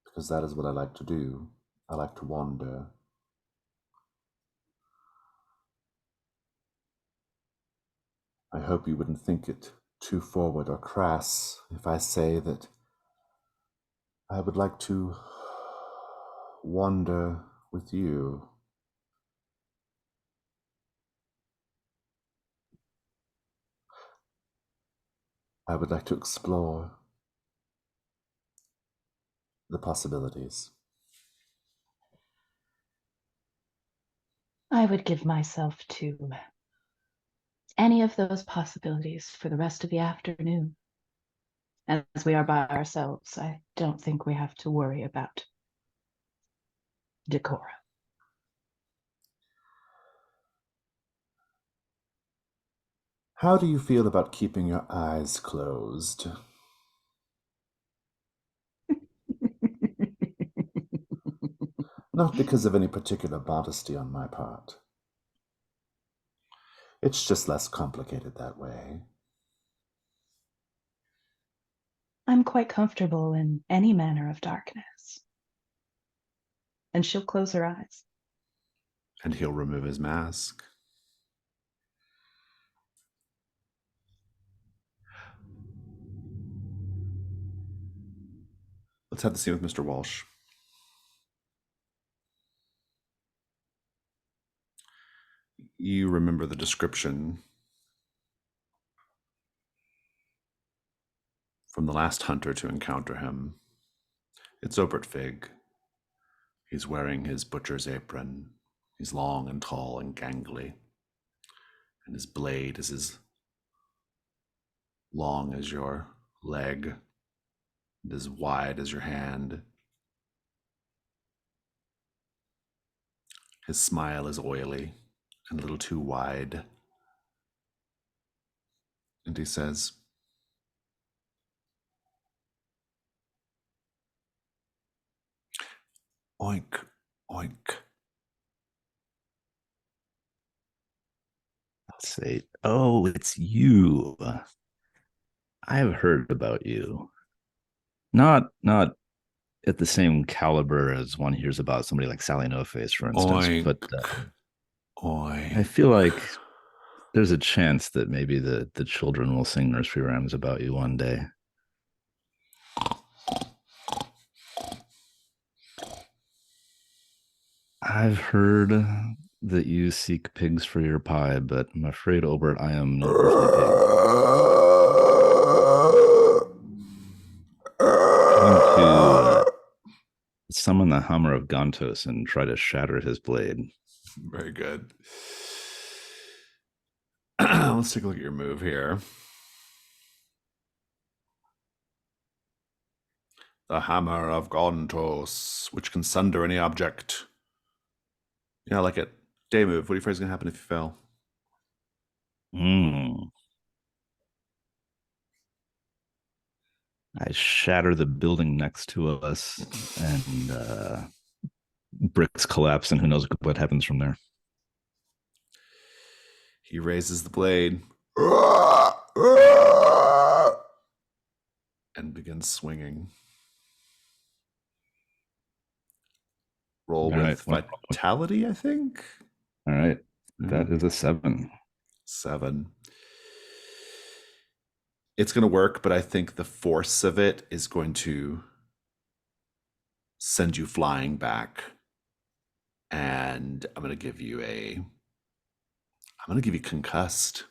because that is what I like to do. I like to wander. I hope you wouldn't think it too forward or crass if I say that I would like to wander with you. I would like to explore the possibilities. I would give myself to any of those possibilities for the rest of the afternoon. As we are by ourselves, I don't think we have to worry about decorum. How do you feel about keeping your eyes closed? Not because of any particular modesty on my part. It's just less complicated that way. I'm quite comfortable in any manner of darkness. And she'll close her eyes. And he'll remove his mask. let's have the scene with Mr. Walsh. You remember the description from the last hunter to encounter him. It's Obert Fig. He's wearing his butcher's apron. He's long and tall and gangly. And his blade is as long as your leg and as wide as your hand. His smile is oily and a little too wide. And he says, "Oink, oink." I'll say, "Oh, it's you. I've heard about you. Not at the same caliber as one hears about somebody like Sally No Face, for instance, Oink, but oink. I feel like there's a chance that maybe the children will sing nursery rhymes about you one day." "I've heard that you seek pigs for your pie, but I'm afraid, Obert, I am no earthly pig. Trying to summon the hammer of Gontos and try to shatter his blade." Very good. Let's take a look at your move here. The hammer of Gontos, which can sunder any object. Yeah, I like it. Day move. What do you afraid is going to happen if you fail? I shatter the building next to us, and bricks collapse, and who knows what happens from there. He raises the blade and begins swinging. Roll All with right. vitality, I think. All right. That is a 7. 7. It's going to work, but I think the force of it is going to send you flying back. And I'm going to give you concussed.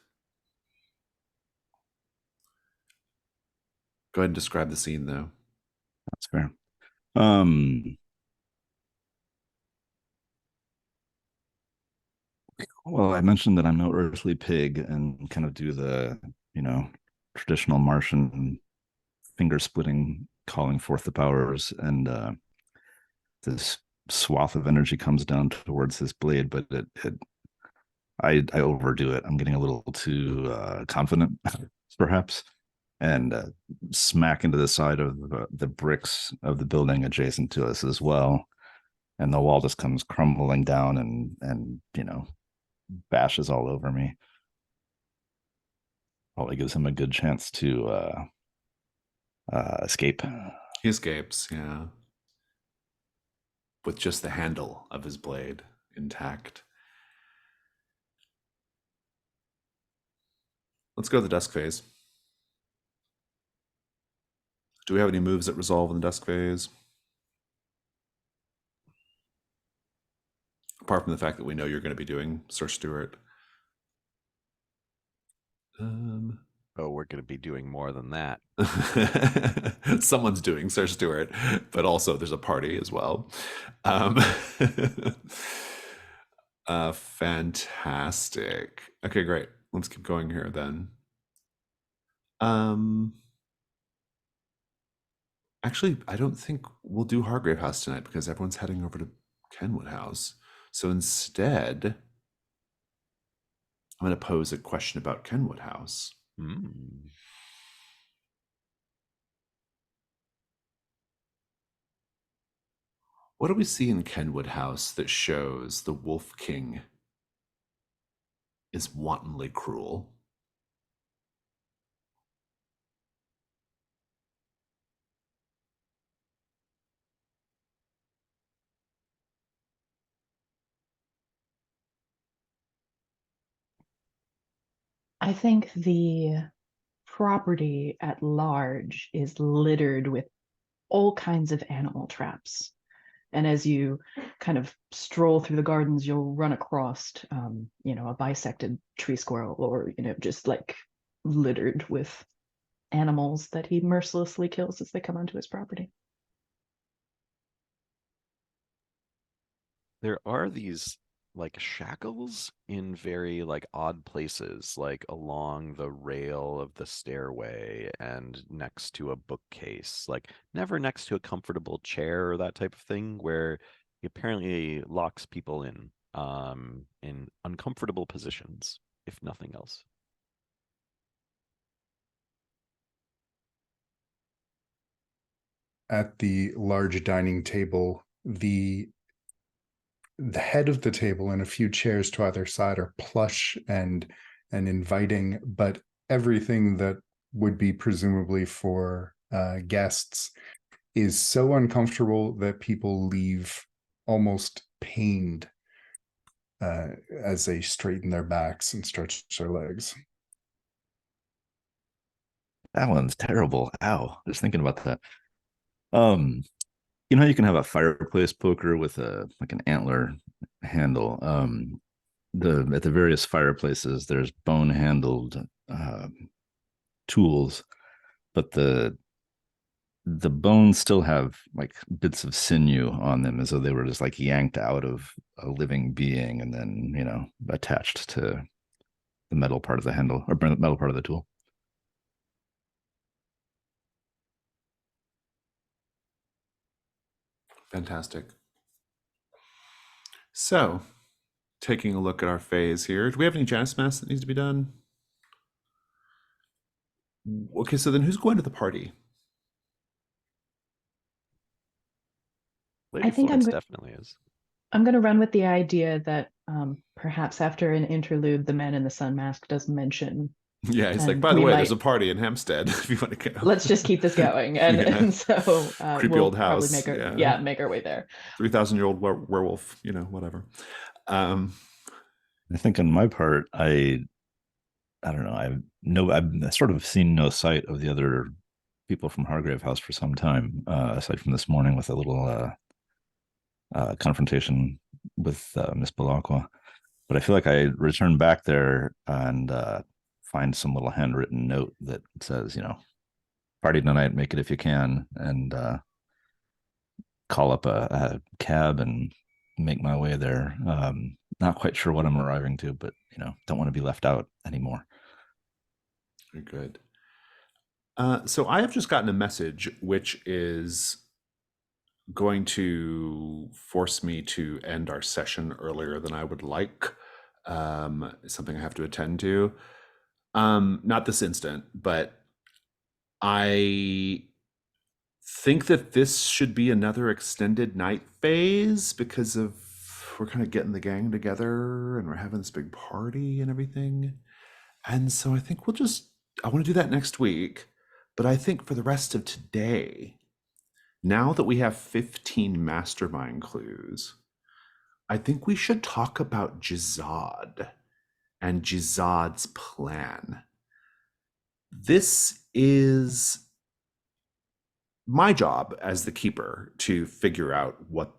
Go ahead and describe the scene, though. That's fair. Well, I mentioned that I'm no earthly pig and kind of do the, traditional Martian finger splitting, calling forth the powers, and this swath of energy comes down towards this blade, but I overdo it. I'm getting a little too confident, perhaps, and smack into the side of the bricks of the building adjacent to us as well, and the wall just comes crumbling down and bashes all over me. Probably gives him a good chance to escape. He escapes, yeah, with just the handle of his blade intact. Let's go to the dusk phase. Do we have any moves that resolve in the dusk phase? Apart from the fact that we know you're going to be doing Sir Stewart. Oh, we're going to be doing more than that. Someone's doing Sir Stewart, but also there's a party as well. Fantastic. Okay, great. Let's keep going here then. Actually, I don't think we'll do Hargrave House tonight because everyone's heading over to Kenwood House. So instead, I'm going to pose a question about Kenwood House. What do we see in Kenwood House that shows the Wolf King is wantonly cruel? I think the property at large is littered with all kinds of animal traps. And as you kind of stroll through the gardens, you'll run across, a bisected tree squirrel, or, just like littered with animals that he mercilessly kills as they come onto his property. There are these like shackles in very like odd places, like along the rail of the stairway and next to a bookcase, like never next to a comfortable chair or that type of thing, where he apparently locks people in uncomfortable positions, if nothing else. At the large dining table, the head of the table and a few chairs to either side are plush and inviting, but everything that would be presumably for guests is so uncomfortable that people leave almost pained as they straighten their backs and stretch their legs. That one's terrible. Ow. Just thinking about that. Um, you know, you can have a fireplace poker with an antler handle. The at the various fireplaces, there's bone handled tools, but the bones still have like bits of sinew on them, as though they were just like yanked out of a living being and then attached to the metal part of the handle or metal part of the tool. Fantastic. So, taking a look at our phase here, do we have any Janus Mass that needs to be done? Okay, so then who's going to the party? Lady think Florence definitely is. I'm going to run with the idea that perhaps after an interlude, the man in the sun mask does mention. Yeah, he's like, And by the we way, might- there's a party in Hampstead if you want to go. Let's just keep this going. And, Yeah. and so Creepy we'll old house. probably make our way there. 3,000-year-old werewolf, whatever. I think on my part, I don't know. I've sort of seen no sight of the other people from Hargrave House for some time, aside from this morning with a little confrontation with Miss Belacqua. But I feel like I return back there and find some little handwritten note that says, party tonight, make it if you can, and call up a cab and make my way there. Not quite sure what I'm arriving to, but don't want to be left out anymore. Very good. So I have just gotten a message which is going to force me to end our session earlier than I would like. Something I have to attend to. Not this instant, but I think that this should be another extended night phase because of we're kind of getting the gang together and we're having this big party and everything. And so I think I want to do that next week. But I think for the rest of today, now that we have 15 mastermind clues, I think we should talk about Jizad and Jizad's plan. This is my job as the keeper to figure out what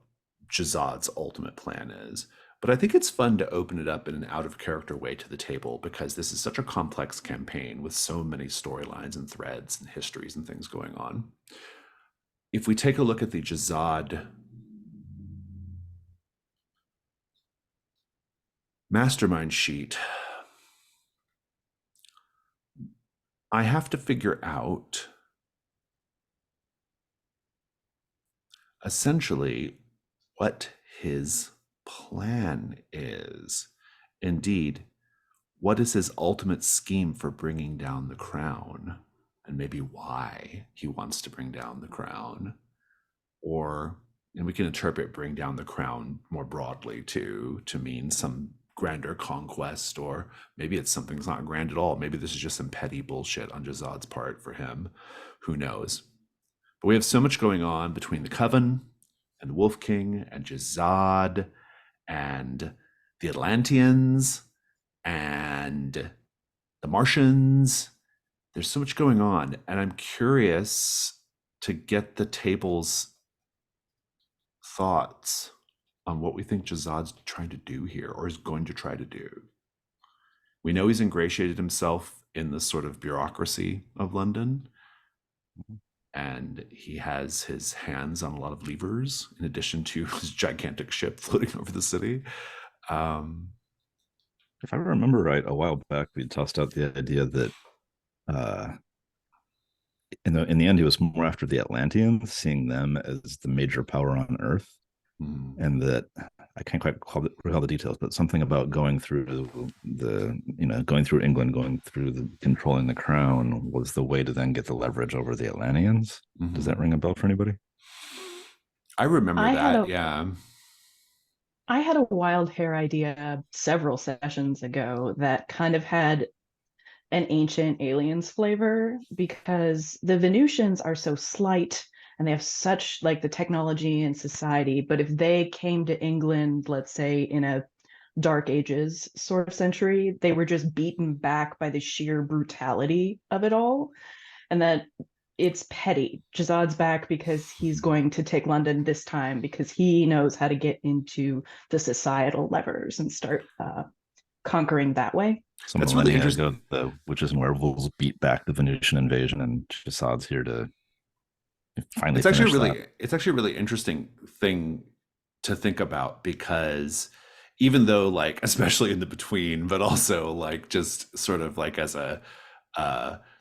Jizad's ultimate plan is. But I think it's fun to open it up in an out-of-character way to the table because this is such a complex campaign with so many storylines and threads and histories and things going on. If we take a look at the Jizad mastermind sheet, I have to figure out essentially what his plan is. Indeed, what is his ultimate scheme for bringing down the crown, and maybe why he wants to bring down the crown. And we can interpret bring down the crown more broadly to mean some grander conquest, or maybe it's something that's not grand at all. Maybe this is just some petty bullshit on Jazad's part for him. Who knows? But we have so much going on between the Coven and the Wolf King and Jazad and the Atlanteans and the Martians. There's so much going on, and I'm curious to get the table's thoughts on what we think Jazad's trying to do here, or is going to try to do. We know he's ingratiated himself in the sort of bureaucracy of London, and he has his hands on a lot of levers in addition to his gigantic ship floating over the city. If I remember right, a while back we tossed out the idea that in the end he was more after the Atlanteans, seeing them as the major power on Earth, and that I can't quite recall the details, but something about going through going through England, going through controlling the crown was the way to then get the leverage over the Atlanteans. Does that ring a bell for anybody? I remember that. Yeah. I had a wild hair idea several sessions ago that kind of had an ancient aliens flavor, because the Venusians are so slight and they have such like the technology and society. But if they came to England, let's say in a Dark Ages sort of century, they were just beaten back by the sheer brutality of it all. And that it's petty. Jazad's back because he's going to take London this time because he knows how to get into the societal levers and start conquering that way. That's really interesting. The witches and werewolves beat back the Venusian invasion, and Jazad's here to finally. It's actually a really interesting thing to think about, because even though, like, especially in the between, but also like just sort of like as a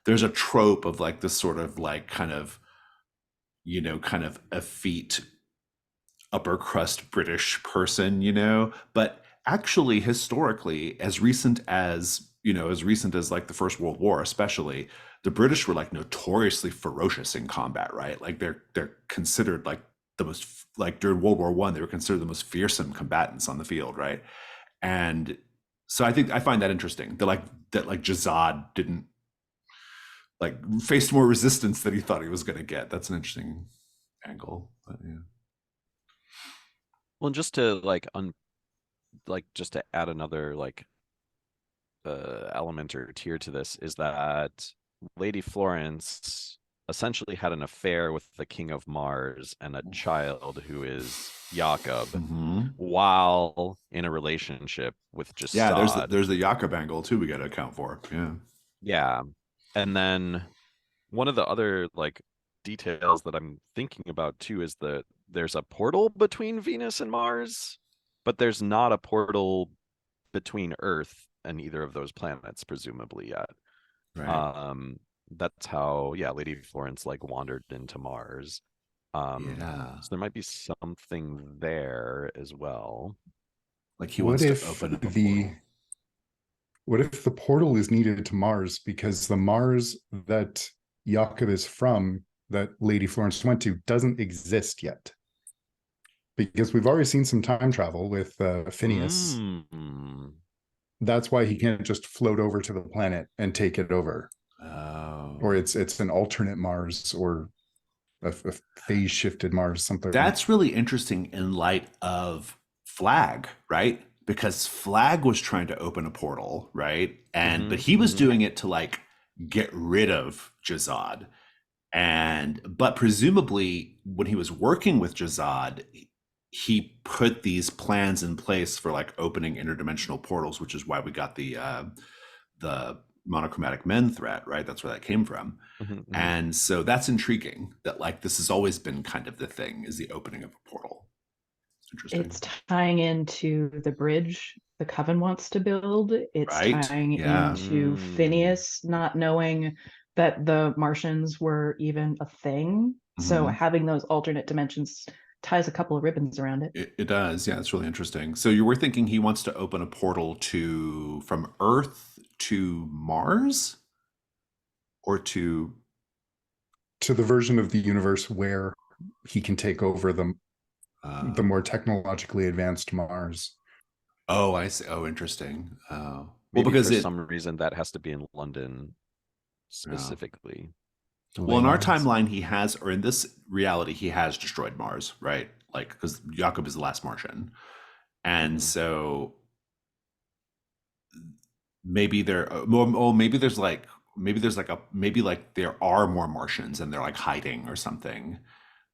there's a trope of like this sort of like kind of effete upper crust British person, but actually historically, as recent as like the First World War, especially, the British were like notoriously ferocious in combat, right? Like they're considered like the most, like during World War I, they were considered the most fearsome combatants on the field, right? And so I find that interesting that Jazad didn't like faced more resistance than he thought he was going to get. That's an interesting angle. But yeah. Well, just to just to add another element or tier to this is that Lady Florence essentially had an affair with the King of Mars and a child who is Jakob, while in a relationship with Jazad. Yeah, there's the Jakob angle too we got to account for. Yeah. And then one of the other details that I'm thinking about too is that there's a portal between Venus and Mars, but there's not a portal between Earth and either of those planets, presumably, yet. Right. That's how, Lady Florence wandered into Mars. So there might be something there as well. Like he wants to open up a portal. What if the portal is needed to Mars because the Mars that Jakob is from, that Lady Florence went to, doesn't exist yet? Because we've already seen some time travel with Phineas. That's why he can't just float over to the planet and take it over. Or it's an alternate Mars, or a phase shifted Mars, something. That's really interesting in light of Flag, right? Because Flag was trying to open a portal, right? But he was doing it to get rid of Jazad. But presumably when he was working with Jazad, he put these plans in place for opening interdimensional portals, which is why we got the monochromatic men threat, right? That's where that came from. And so that's intriguing that this has always been kind of the thing, is the opening of a portal. Interesting. It's tying into the bridge the Coven wants to build. It's tying into Phineas not knowing that the Martians were even a thing. So having those alternate dimensions ties a couple of ribbons around it. It does. Yeah, it's really interesting. So you were thinking he wants to open a portal from Earth to Mars, or to the version of the universe where he can take over the more technologically advanced Mars. Oh, I see. Oh, interesting. Well, because for some reason that has to be in London specifically. Well, in our timeline, he has, or in this reality, he has destroyed Mars, right? Because Jakob is the last Martian. And so maybe there's maybe there's like maybe like there are more Martians and they're like hiding or something.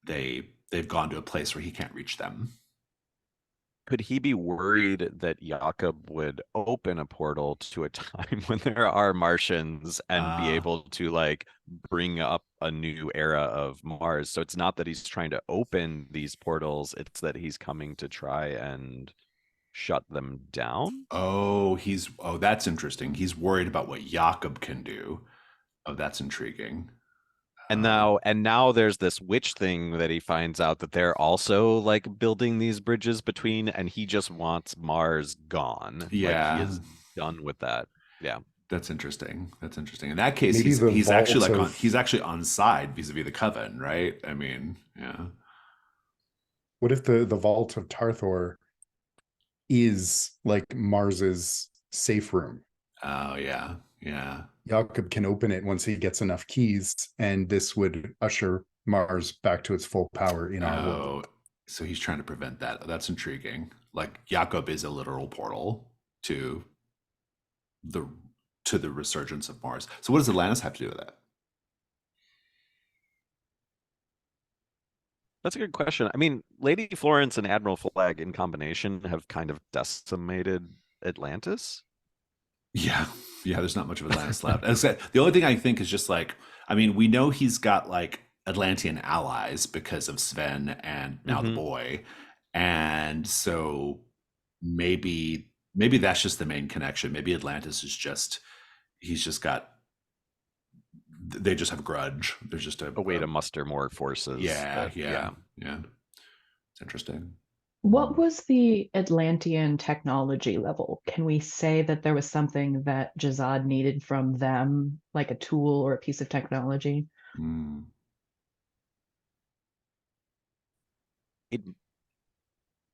They've gone to a place where he can't reach them. Could he be worried that Jakob would open a portal to a time when there are Martians and be Ah, able to like bring up a new era of Mars? So it's not that he's trying to open these portals, it's that he's coming to try and shut them down. oh, that's interesting. He's worried about what Jakob can do. Oh, that's intriguing. And Um, now there's this witch thing that he finds out that they're also like building these bridges between, and he just wants Mars gone. Like he yeah, is done with that. Yeah. that's interesting. That's interesting. In that case, Maybe the he's actually vault like of he's actually on side vis-a-vis the Coven, right? I mean, yeah. what if the vault of Tarthor is like Mars's safe room? Oh yeah, yeah. Jakob can open it once he gets enough keys, and this would usher Mars back to its full power in our world. Oh, so he's trying to prevent that. That's intriguing. Like Jakob is a literal portal to the to the resurgence of Mars. So what does Atlantis have to do with that? That's a good question. I mean, Lady Florence and Admiral Flag in combination have kind of decimated Atlantis. Yeah, yeah. There's not much of Atlantis left. As I said, the only thing I think is just like, I mean, we know he's got like Atlantean allies because of Sven and now the Mhm. boy, and so maybe that's just the main connection. Maybe Atlantis is just he's just got they just have a grudge. There's just A way to muster more forces. yeah, that- yeah, yeah. It's interesting. What was the Atlantean technology level? Can we say that there was something that Jazad needed from them, like a tool or a piece of technology? Mm. It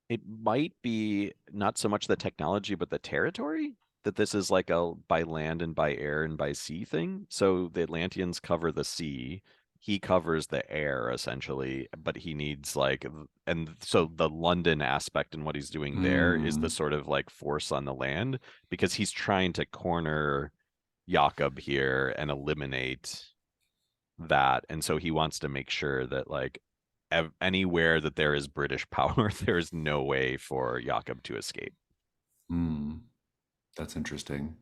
it might be not so much the technology, but the territory. That this is like a by land and by air and by sea thing. So the Atlanteans cover the sea. He covers the air essentially, but he needs like, and so the London aspect and what he's doing there is the Mm. sort of like force on the land because he's trying to corner Jakob here and eliminate that. And so he wants to make sure that like anywhere that there is British power, there is no way for Jakob to escape. Mm. That's interesting.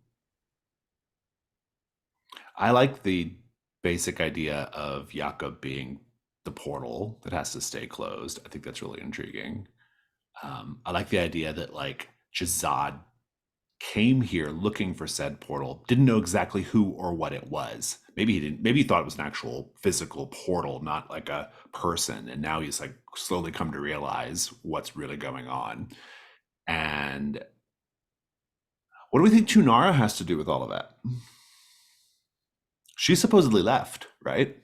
I like the basic idea of Jakob being the portal that has to stay closed. I think that's really intriguing. I like the idea that like Jazad came here looking for said portal, didn't know exactly who or what it was. Maybe he didn't, maybe he thought it was an actual physical portal, not like a person. And now he's like slowly come to realize what's really going on. And what do we think Tunara has to do with all of that? She supposedly left, right?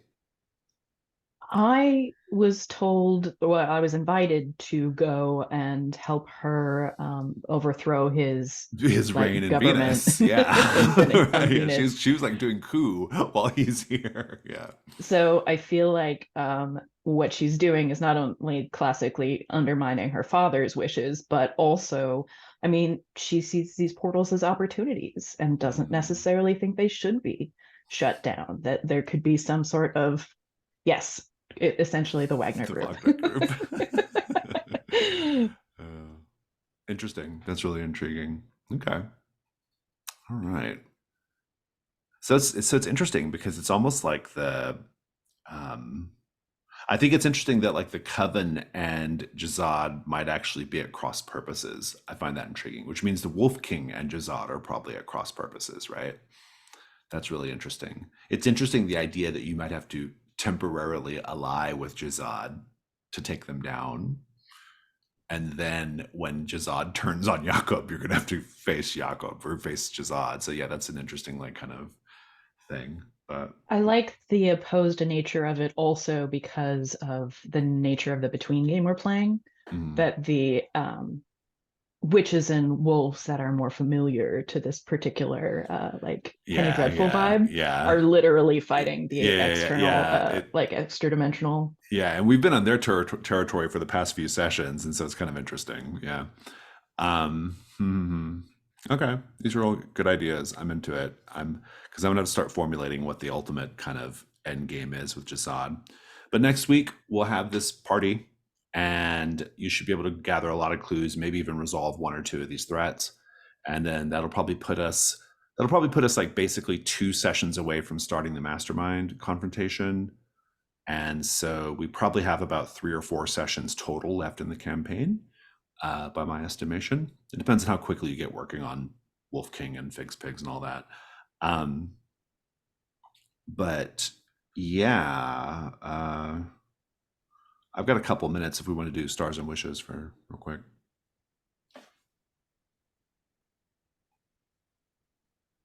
I was told, well, I was invited to go and help her overthrow his His reign like in government Venus. Yeah. on Right. Yeah, Venus. she was like doing coup while he's here. Yeah. So I feel like what she's doing is not only classically undermining her father's wishes, but also, I mean, she sees these portals as opportunities and doesn't Mhm. necessarily think they should be shut down. That there could be some sort of, yes, essentially the Wagner The Group. Wagner Group. Uh, interesting. That's really intriguing. Okay. All right. So it's interesting because it's almost like the um I think it's interesting that like the Coven and Jazad might actually be at cross purposes. I find that intriguing, which means the Wolf King and Jazad are probably at cross purposes, right? That's really interesting. It's interesting the idea that you might have to temporarily ally with Jazad to take them down. And then when Jazad turns on Jakob, you're gonna have to face Jakob or face Jazad. So yeah, that's an interesting like kind of thing. But I like the opposed nature of it also because of the nature of the between game we're playing, mm, that the witches and wolves that are more familiar to this particular like Penny yeah, Dreadful yeah, vibe yeah. are literally fighting the Yeah, external like extra dimensional. yeah, and we've been on their territory for the past few sessions, and so it's kind of interesting. Yeah. Okay, these are all good ideas. I'm into it. Because I'm gonna have to start formulating what the ultimate kind of end game is with Jasad. But next week we'll have this party, and you should be able to gather a lot of clues, maybe even resolve one or two of these threats, and then that'll probably put us like basically 2 sessions away from starting the mastermind confrontation. And so we probably have about 3 or 4 sessions total left in the campaign, by my estimation. It depends on how quickly you get working on Wolf King and Figs Pigs and all that. But yeah, I've got a couple minutes if we want to do Stars and Wishes for real quick.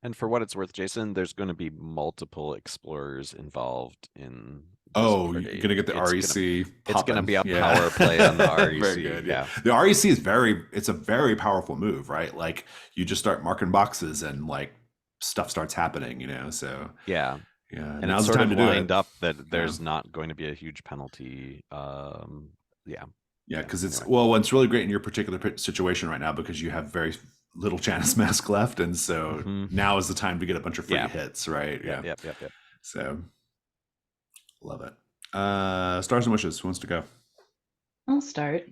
And for what it's worth, Jason, there's going to be multiple explorers involved in. Oh, you're gonna get the REC. It's gonna be a power play on the REC. Very good. Yeah, the REC is it's a very powerful move, right? Like you just start marking boxes and like stuff starts happening, you know. So yeah. And now's the time to lined up that there's not going to be a huge penalty. Yeah, because it's it's really great in your particular situation right now because you have very little Janus Mask left, and so now is the time to get a bunch of free hits, right? Yep. So love it. Stars and Wishes. Who wants to go? I'll start.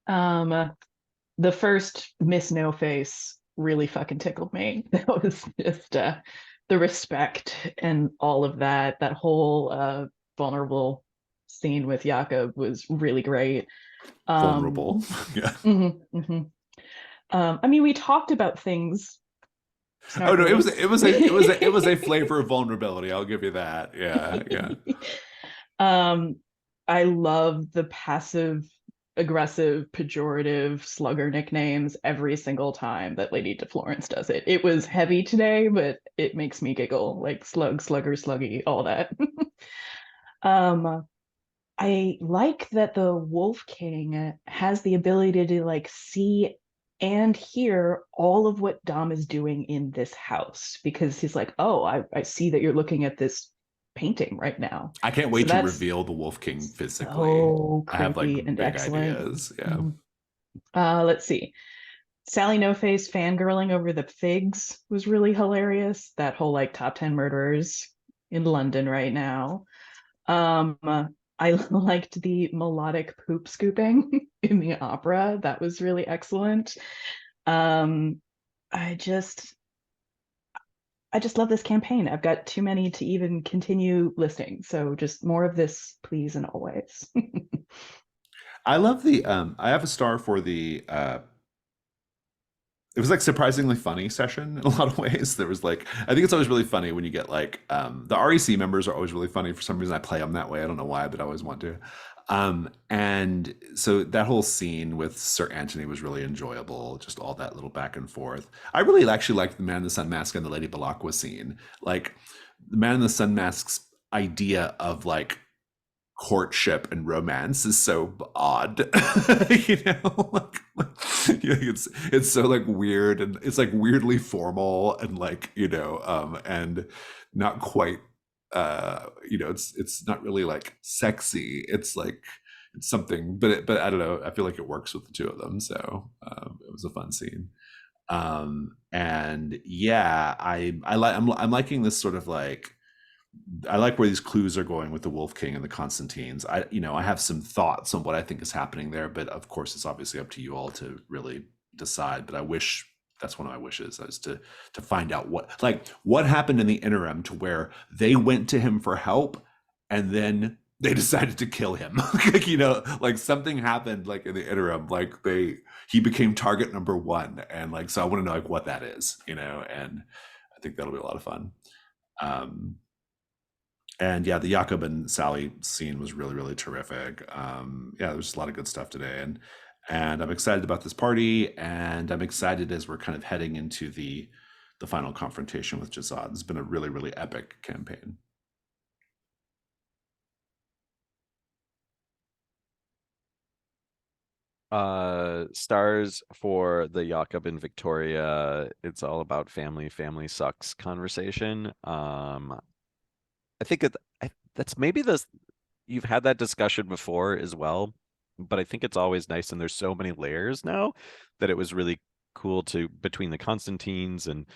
The first Miss No Face really fucking tickled me. That was just the respect and all of that. That whole vulnerable scene with Jakob was really great. Vulnerable. Yeah. I mean, we talked about things. Oh no, it was a flavor of vulnerability. I'll give you that. Yeah. I love the passive aggressive pejorative slugger nicknames every single time that Lady de Florence does it. It was heavy today, but it makes me giggle, like slug, slugger, sluggy, all that. I like that the Wolf King has the ability to like see and hear all of what Dom is doing in this house, because he's like, oh, I see that you're looking at this painting right now. I can't wait to reveal the Wolf King physically. So I have like and big excellent ideas. Yeah. Let's see. Sally No Face fangirling over the figs was really hilarious. That whole like top 10 murderers in London right now. I liked the melodic poop scooping in the opera. That was really excellent. I just love this campaign. I've got too many to even continue listing. So just more of this, please, and always. I love the I have a star for the it was like surprisingly funny session in a lot of ways. There was like, I think it's always really funny when you get like the REC members are always really funny. For some reason I play them that way. I don't know why, but I always want to. And so that whole scene with Sir Anthony was really enjoyable. Just all that little back and forth. I really actually liked the Man in the Sun Mask and the Lady Balakwa scene. Like the Man in the Sun Mask's idea of like courtship and romance is so odd. It's so like weird, and it's like weirdly formal, and like and not quite it's not really like sexy. It's like it's something, but I don't know, I feel like it works with the two of them. So it was a fun scene. And yeah, I'm liking this sort of like, I like where these clues are going with the Wolf King and the Constantines. I have some thoughts on what I think is happening there, but of course it's obviously up to you all to really decide. But I wish, that's one of my wishes, is to find out what happened in the interim to where they went to him for help and then they decided to kill him. Like something happened like in the interim, like he became target number one, and like, so I want to know like what that is, and I think that'll be a lot of fun. And yeah, the Jakob and Sally scene was really, really terrific. Yeah, there's a lot of good stuff today, and I'm excited about this party, and I'm excited as we're kind of heading into the final confrontation with Jasad. It's been a really, really epic campaign. Stars for the Jakob and Victoria. It's all about family sucks conversation. I think that's maybe you've had that discussion before as well, but I think it's always nice, and there's so many layers now that it was really cool to between the Constantines and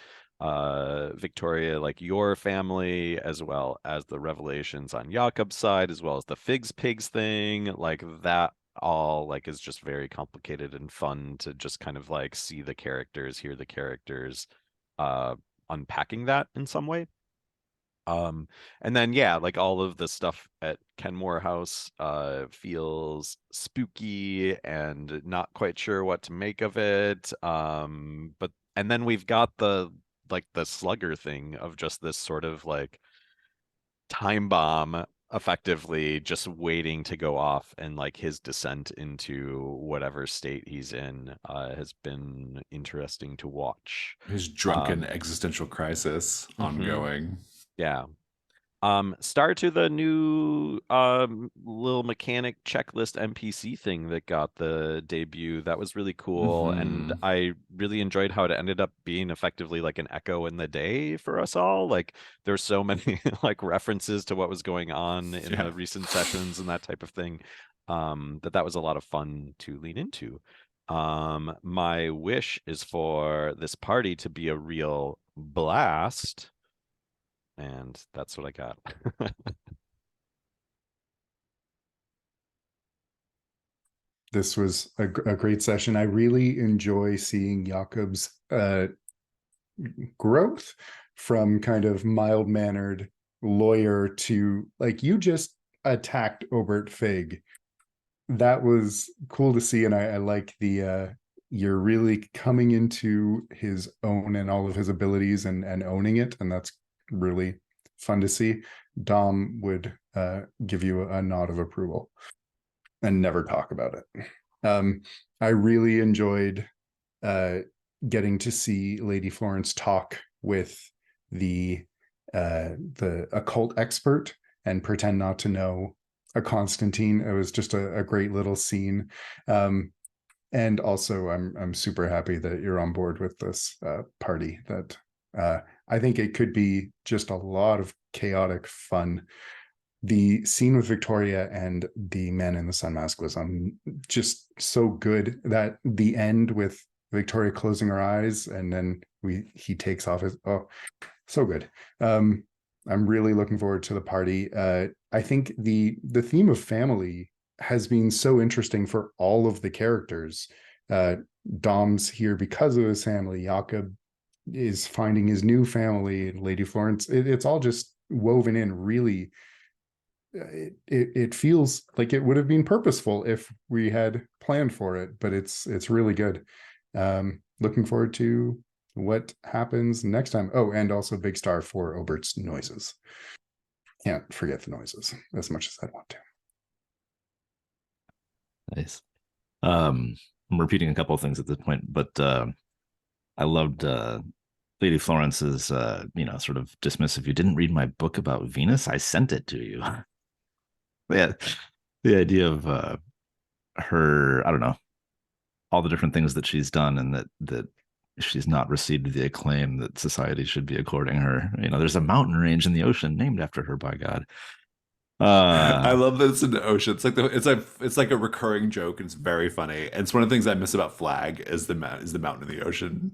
Victoria, like your family, as well as the revelations on Jakob's side, as well as the figs pigs thing, like that all like is just very complicated and fun to just kind of like see the characters, hear the characters unpacking that in some way. And then yeah, like all of the stuff at Kenmore House feels spooky and not quite sure what to make of it. But and then we've got the like the slugger thing of just this sort of like time bomb effectively just waiting to go off, and like his descent into whatever state he's in has been interesting to watch. His drunken existential crisis ongoing. Yeah. Star to the new little mechanic checklist NPC thing that got the debut. That was really cool, and I really enjoyed how it ended up being effectively like an echo in the day for us all. Like there's so many like references to what was going on in the recent sessions and that type of thing. That was a lot of fun to lean into. My wish is for this party to be a real blast. And that's what I got. This was a great session. I really enjoy seeing Jakob's growth from kind of mild-mannered lawyer to like, you just attacked Obert Fig. That was cool to see, and I like the you're really coming into his own and all of his abilities and owning it, and that's really fun to see. Dom would give you a nod of approval and never talk about it. I really enjoyed getting to see Lady Florence talk with the occult expert and pretend not to know a Constantine. It was just a great little scene. And also I'm super happy that you're on board with this party. That I think it could be just a lot of chaotic fun. The scene with Victoria and the man in the sun mask was just so good. That the end with Victoria closing her eyes and then he takes off his, so good. I'm really looking forward to the party. I think the theme of family has been so interesting for all of the characters. Dom's here because of his family. Jakob is finding his new family. Lady Florence. It's all just woven in really. It feels like it would have been purposeful if we had planned for it, but it's really good. Looking forward to what happens next time. Oh, and also big star for Obert's noises. Can't forget the noises as much as I want to. Nice. I'm repeating a couple of things at this point, but I loved Lady Florence's sort of dismissive, you didn't read my book about Venus, I sent it to you. Yeah, the idea of her, I don't know, all the different things that she's done, and that she's not received the acclaim that society should be according her. There's a mountain range in the ocean named after her, by God. I love this in the ocean. It's like a recurring joke, and it's very funny. And it's one of the things I miss about Flag is the mountain in the ocean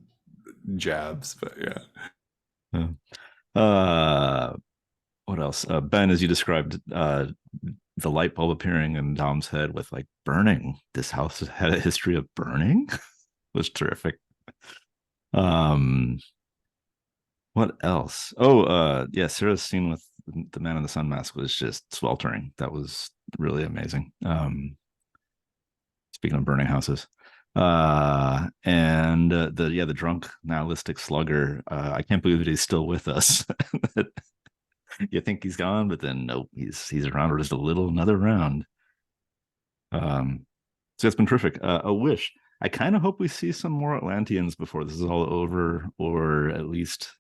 jabs. But yeah. What else? Ben, as you described, the light bulb appearing in Dom's head with like burning. This house had a history of burning. Was terrific. What else? Yeah, Sarah's scene with the man in the sun mask was just sweltering. That was really amazing. Speaking of burning houses. And the drunk nihilistic slugger. I can't believe that he's still with us. You think he's gone, but then nope, he's around for just another round. So it's been terrific. A wish. I kind of hope we see some more Atlanteans before this is all over, or at least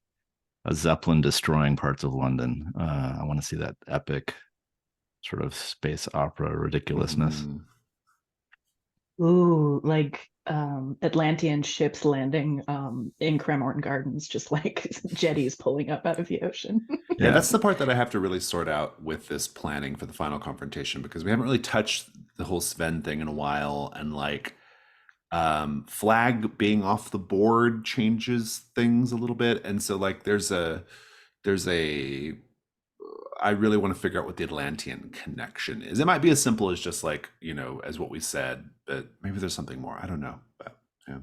a Zeppelin destroying parts of London. I want to see that epic sort of space opera ridiculousness. Ooh, like Atlantean ships landing in Cremorne Gardens, just like jetties pulling up out of the ocean. Yeah, that's the part that I have to really sort out with this planning for the final confrontation, because we haven't really touched the whole Sven thing in a while, and like Flag being off the board changes things a little bit, and so like there's a I really want to figure out what the Atlantean connection is. It might be as simple as just like, you know, as what we said, but maybe there's something more. I don't know. But yeah.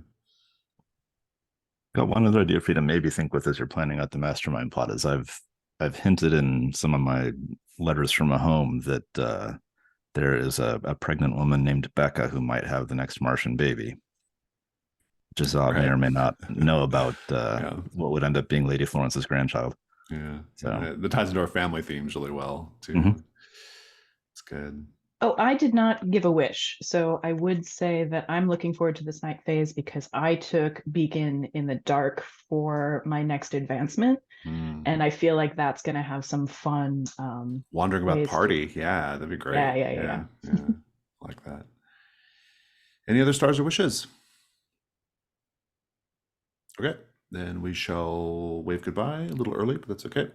Got one other idea for you to maybe think with as you're planning out the mastermind plot. Is I've hinted in some of my letters from a home that there is a pregnant woman named Becca who might have the next Martian baby. Just may Right. or may not know about Yeah. what would end up being Lady Florence's grandchild. Yeah. So The ties into our family themes really well too. Mhm. It's good. Oh, I did not give a wish. So I would say that I'm looking forward to this night phase because I took Beacon in the dark for my next advancement. Mm. And I feel like that's going to have some fun. Wandering about the ways to- party. Yeah, that'd be great. Yeah. Like that. Any other stars or wishes? Okay, then we shall wave goodbye a little early, but that's okay.